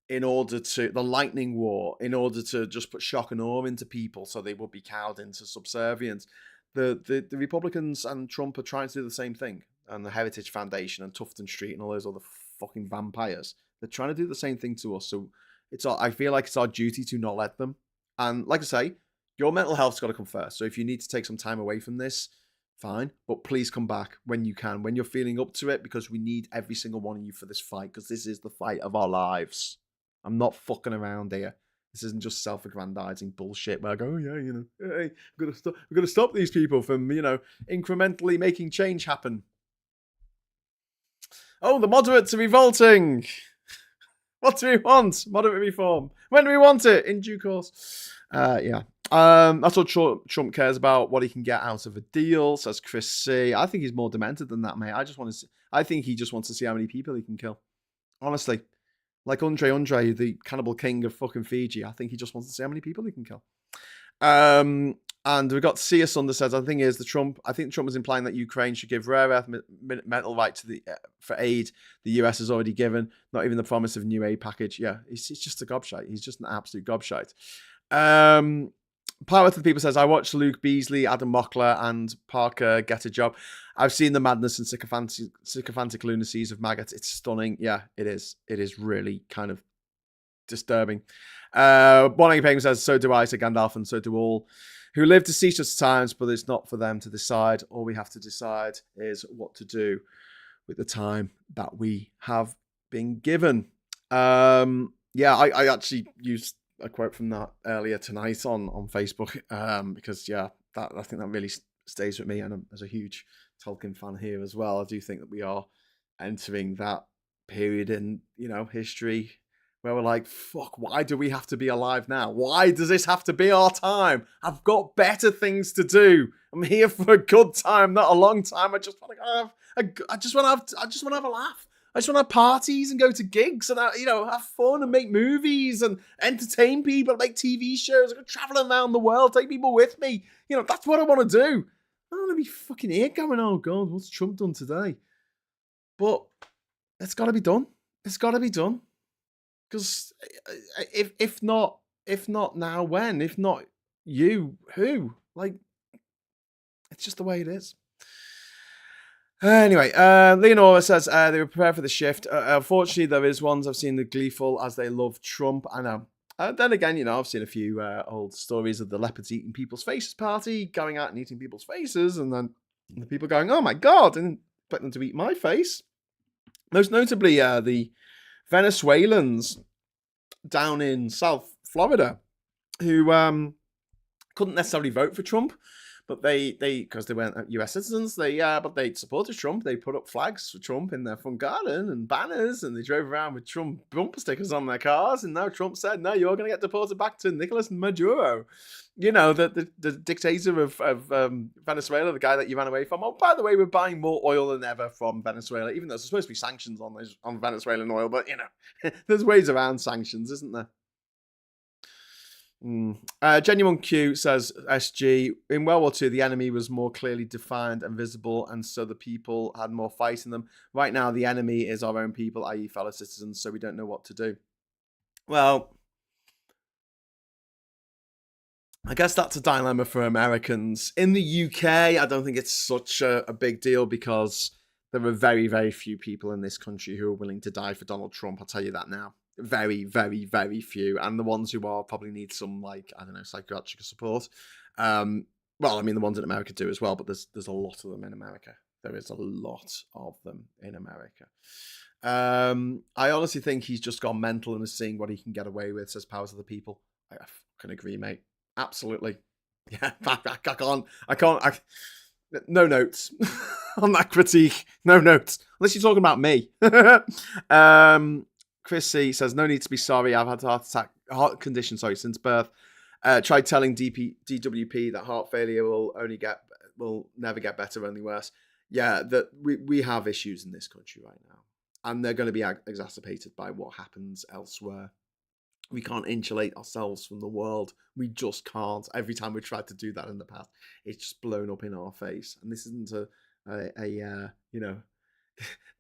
A: the Lightning War, in order to just put shock and awe into people so they would be cowed into subservience. The Republicans and Trump are trying to do the same thing. And the Heritage Foundation and Tufton Street and all those other fucking vampires. They're trying to do the same thing to us. So I feel like it's our duty to not let them. And like I say, your mental health's got to come first. So if you need to take some time away from this, fine. But please come back when you can, when you're feeling up to it, because we need every single one of you for this fight, because this is the fight of our lives. I'm not fucking around here. This isn't just self-aggrandizing bullshit where I go, oh yeah, hey, we're gonna stop these people from, incrementally making change happen. Oh, the moderates are revolting. What do we want? Moderate reform. When do we want it? In due course. Yeah. That's what Trump cares about, what he can get out of a deal, says Chris C. I think he's more demented than that, mate. I think he just wants to see how many people he can kill. Honestly. Like Andre, the cannibal king of fucking Fiji. I think he just wants to see how many people he can kill. And we got Sia Sunder says, I think Trump was implying that Ukraine should give rare earth metal right to for aid the US has already given, not even the promise of a new aid package. Yeah, he's just a gobshite. He's just an absolute gobshite. Power to the People says, I watched Luke Beasley, Adam Mockler, and Parker Get a Job. I've seen the madness and sycophantic lunacies of maggots. It's stunning. Yeah, it is. It is really kind of disturbing. Bonnie Payne says, so do I, said Gandalf, and so do all who live to see such times, but it's not for them to decide. All we have to decide is what to do with the time that we have been given. I actually used a quote from that earlier tonight on Facebook because I think that really stays with me, and as a huge Tolkien fan here as well, I do think that we are entering that period in history where we're like, fuck, why do we have to be alive now? Why does this have to be our time? I've got better things to do. I'm here for a good time, not a long time. I just want to have a laugh. I just want to have parties and go to gigs and have fun and make movies and entertain people, make TV shows, I go traveling around the world, take people with me. That's what I want to do. I don't want to be fucking here going, oh God, what's Trump done today? But it's got to be done. It's got to be done. Because if not now, when? If not you, who? Like, it's just the way it is. Anyway, Leonora says they were prepared for the shift. Unfortunately, there is ones I've seen the gleeful as they love Trump. I know. Then again, I've seen a few old stories of the leopards eating people's faces party, going out and eating people's faces, and then the people going, oh my God, I didn't expect them to eat my face. Most notably, the Venezuelans down in South Florida who couldn't necessarily vote for Trump, but they because they weren't US citizens, but they supported Trump. They put up flags for Trump in their front garden and banners, and they drove around with Trump bumper stickers on their cars. And now Trump said, "No, you're going to get deported back to Nicolas Maduro." The dictator of Venezuela, the guy that you ran away from. Oh, by the way, we're buying more oil than ever from Venezuela, even though there's supposed to be sanctions on Venezuelan oil. But there's ways around sanctions, isn't there? Genuine Q says, SG, in World War II, the enemy was more clearly defined and visible, and so the people had more fight in them. Right now, the enemy is our own people, i.e. fellow citizens, so we don't know what to do. Well, I guess that's a dilemma for Americans. In the UK, I don't think it's such a big deal because there are very, very few people in this country who are willing to die for Donald Trump. I'll tell you that now. Very, very, very few. And the ones who are probably need some, psychiatric support. The ones in America do as well, but there's a lot of them in America. There is a lot of them in America. I honestly think he's just gone mental and is seeing what he can get away with, says Powers of the People. I fucking agree, mate. Absolutely. Yeah, I can't. No notes on that critique. No notes. Unless you're talking about me. Chris C says, no need to be sorry. I've had heart condition, since birth. Tried telling DWP that heart failure will never get better, only worse. Yeah, that we have issues in this country right now. And they're going to be exacerbated by what happens elsewhere. We can't insulate ourselves from the world. We just can't. Every time we've tried to do that in the past, it's just blown up in our face. And this isn't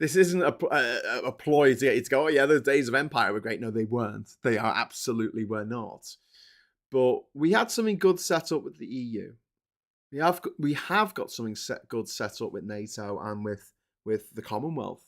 A: this isn't a ploy to get you to go, oh yeah, those days of empire were great. No, they weren't. They absolutely were not. But we had something good set up with the EU. We have got something good set up with NATO and with the Commonwealth.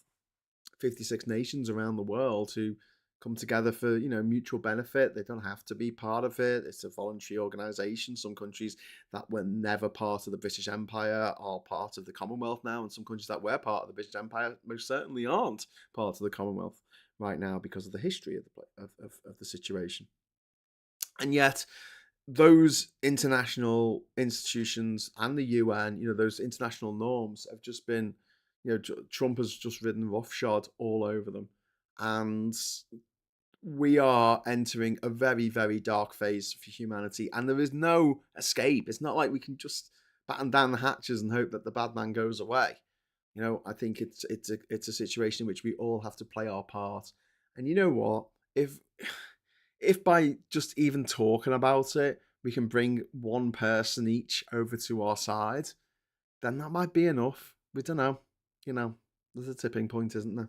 A: 56 nations around the world who come together for mutual benefit. They don't have to be part of it. It's a voluntary organisation. Some countries that were never part of the British Empire are part of the Commonwealth now, and some countries that were part of the British Empire most certainly aren't part of the Commonwealth right now because of the history of the situation. And yet, those international institutions and the UN, those international norms have just been, Trump has just ridden roughshod all over them. And we are entering a very, very dark phase for humanity, and there is no escape. It's not like we can just batten down the hatches and hope that the bad man goes away. I think it's a situation in which we all have to play our part And you know what? If by just even talking about it, we can bring one person each over to our side, then that might be enough. We don't know. There's a tipping point, isn't there?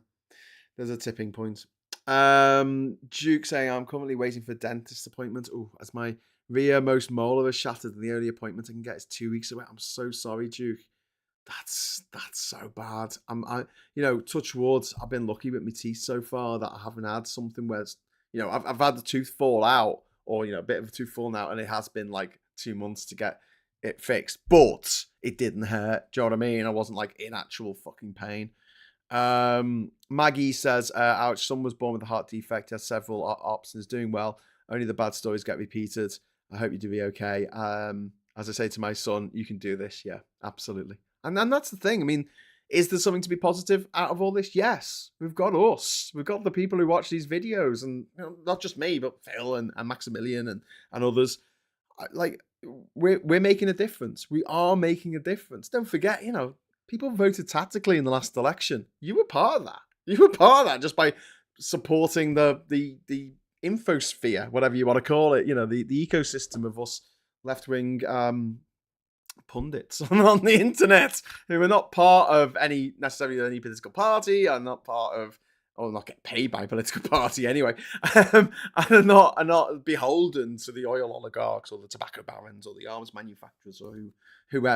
A: There's a tipping point. Duke saying, I'm currently waiting for a dentist appointment. Oh, as my rearmost molar is shattered and the only appointment I can get is 2 weeks away. I'm so sorry, Duke. That's so bad. Touch wood. I've been lucky with my teeth so far that I haven't had something where I've had the tooth fall out, or a bit of a tooth falling out, and it has been like 2 months to get it fixed, but it didn't hurt. Do you know what I mean? I wasn't like in actual fucking pain. Maggie says, ouch, son was born with a heart defect, has several options, doing well. Only the bad stories get repeated. I hope you do be okay. As I say to my son, you can do this. Yeah, absolutely. And then that's the thing. I mean, is there something to be positive out of all this? Yes. We've got us. We've got the people who watch these videos, and not just me, but Phil and Maximilian and others. Like, we're making a difference. We are making a difference. Don't forget, people voted tactically in the last election. You were part of that. You were part of that just by supporting the infosphere, whatever you want to call it. The ecosystem of us left-wing pundits on the internet who are not part of necessarily any political party, are not part of, or not get paid by a political party anyway, and are not beholden to the oil oligarchs or the tobacco barons or the arms manufacturers or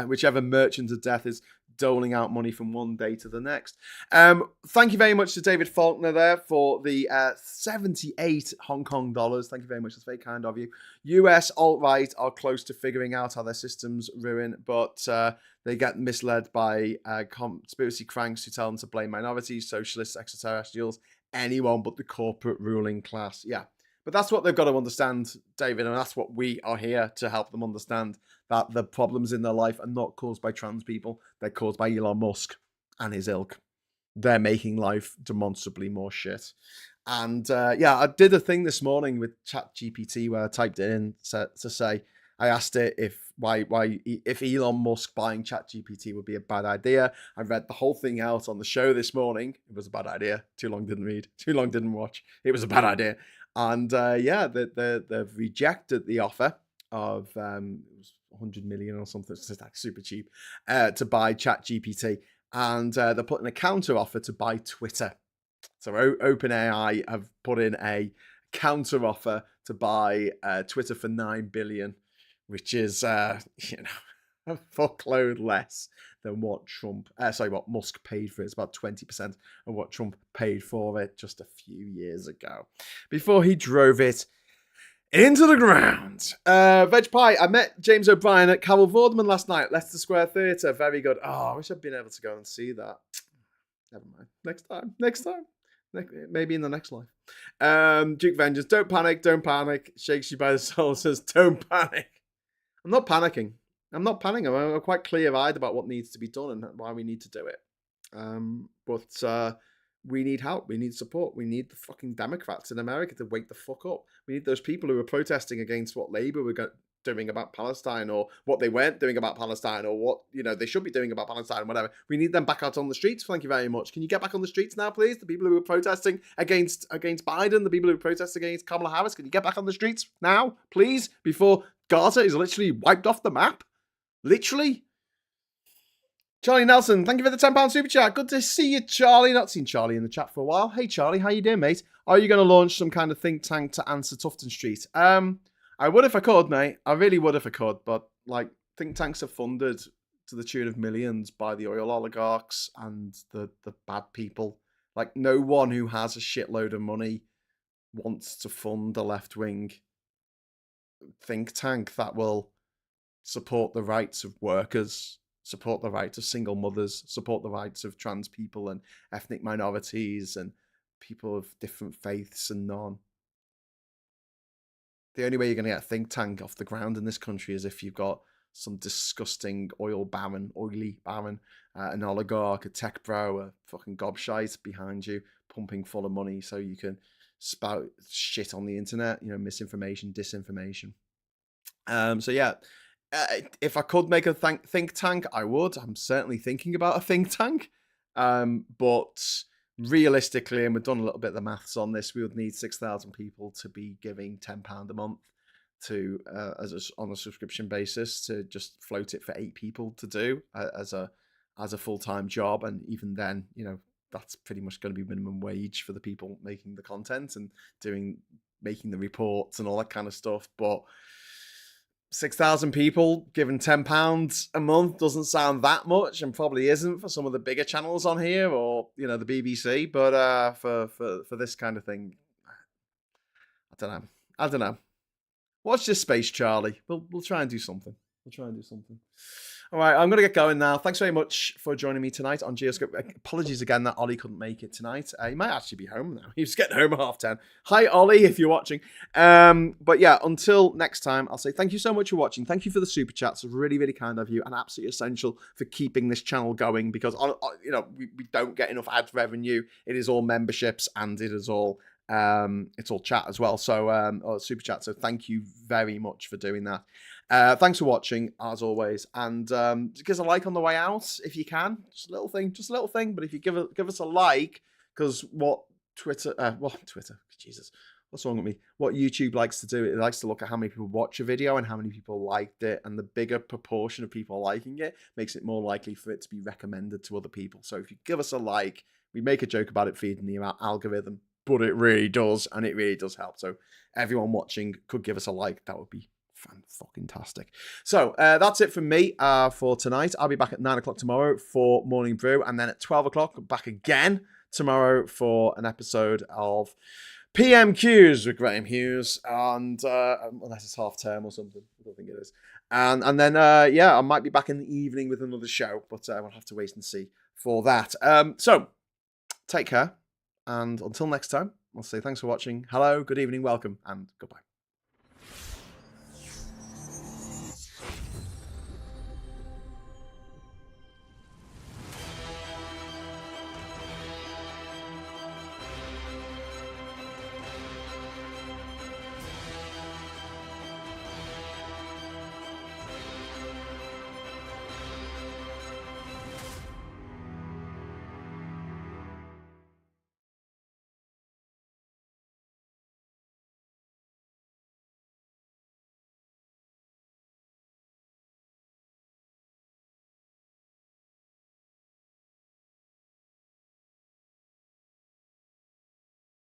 A: whichever merchant of death is doling out money from one day to the next. Thank you very much to David Faulkner there for the 78 Hong Kong dollars. Thank you very much. That's very kind of you. US alt-right are close to figuring out how their systems ruin, but they get misled by conspiracy cranks who tell them to blame minorities, socialists, extraterrestrials, anyone but the corporate ruling class. Yeah. But that's what they've got to understand, David, and that's what we are here to help them understand, that the problems in their life are not caused by trans people. They're caused by Elon Musk and his ilk. They're making life demonstrably more shit. And I did a thing this morning with ChatGPT where I typed it in to say, I asked it if Elon Musk buying ChatGPT would be a bad idea. I read the whole thing out on the show this morning. It was a bad idea. Too long didn't read. Too long didn't watch. It was a bad idea. And they've rejected the offer of it was 100 million or something. It's just like super cheap to buy ChatGPT, and they're putting a counter offer to buy Twitter. So OpenAI have put in a counter offer to buy Twitter for $9 billion, which is a fuckload less than what Musk paid for it. It's about 20% of what Trump paid for it just a few years ago, before he drove it into the ground. Veg Pie, I met James O'Brien at Carol Vorderman last night, Leicester Square Theatre. Very good. Oh, I wish I'd been able to go and see that. Never mind. Next time. Maybe in the next life. Duke Vengeance, don't panic. Shakes you by the soul, says, don't panic. I'm not panicking. I'm quite clear-eyed about what needs to be done and why we need to do it. But we need help. We need support. We need the fucking Democrats in America to wake the fuck up. We need those people who are protesting against what Labour were doing about Palestine, or what they weren't doing about Palestine, or what they should be doing about Palestine, whatever. We need them back out on the streets. Thank you very much. Can you get back on the streets now, please? The people who are protesting against Biden, the people who are protesting against Kamala Harris, can you get back on the streets now, please, before Gaza is literally wiped off the map? Literally. Charlie Nelson, thank you for the £10 super chat. Good to see you, Charlie. Not seen Charlie in the chat for a while. Hey, Charlie, how you doing, mate? Are you going to launch some kind of think tank to answer Tufton Street? I would if I could, mate. I really would if I could. But think tanks are funded to the tune of millions by the oil oligarchs and the bad people. No one who has a shitload of money wants to fund a left-wing think tank that will support the rights of workers, support the rights of single mothers, support the rights of trans people and ethnic minorities and people of different faiths and none. The only way you're going to get a think tank off the ground in this country is if you've got some disgusting oily baron, an oligarch, a tech bro, a fucking gobshite behind you, pumping full of money so you can spout shit on the internet, misinformation, disinformation. If I could make a think tank, I would. I'm certainly thinking about a think tank. But realistically, and we've done a little bit of the maths on this, we would need 6,000 people to be giving £10 a month to on a subscription basis to just float it for 8 people to do as a full-time job. And even then, that's pretty much going to be minimum wage for the people making the content and making the reports and all that kind of stuff. But 6,000 people given £10 a month doesn't sound that much, and probably isn't for some of the bigger channels on here, or the BBC. But for this kind of thing, I don't know. Watch this space, Charlie. We'll try and do something. All right, I'm going to get going now. Thanks very much for joining me tonight on Geoscope. Apologies again that Ollie couldn't make it tonight. He might actually be home now. He was getting home at 10:30. Hi, Ollie, if you're watching. But yeah, until next time, I'll say thank you so much for watching. Thank you for the super chats. Really, really kind of you, and absolutely essential for keeping this channel going, because we don't get enough ad revenue. It is all memberships, and it is all it's all chat as well. So or super chat. So thank you very much for doing that. Thanks for watching, as always, and give us a like on the way out if you can. Just a little thing. But if you give us a like, because what Twitter, Jesus, what's wrong with me? What YouTube likes to do, it likes to look at how many people watch a video and how many people liked it, and the bigger proportion of people liking it makes it more likely for it to be recommended to other people. So if you give us a like, we make a joke about it feeding the algorithm, but it really does, and it really does help. So everyone watching could give us a like. That would be fan-fucking-tastic. So that's it from me for tonight. I'll be back at 9 o'clock tomorrow for Morning Brew, and then at 12 o'clock back again tomorrow for an episode of PMQs with Graham Hughes, and unless it's half term or something, I don't think it is. And then I might be back in the evening with another show, but we'll have to wait and see for that. So take care, and until next time, I'll say thanks for watching. Hello, good evening, welcome, and goodbye.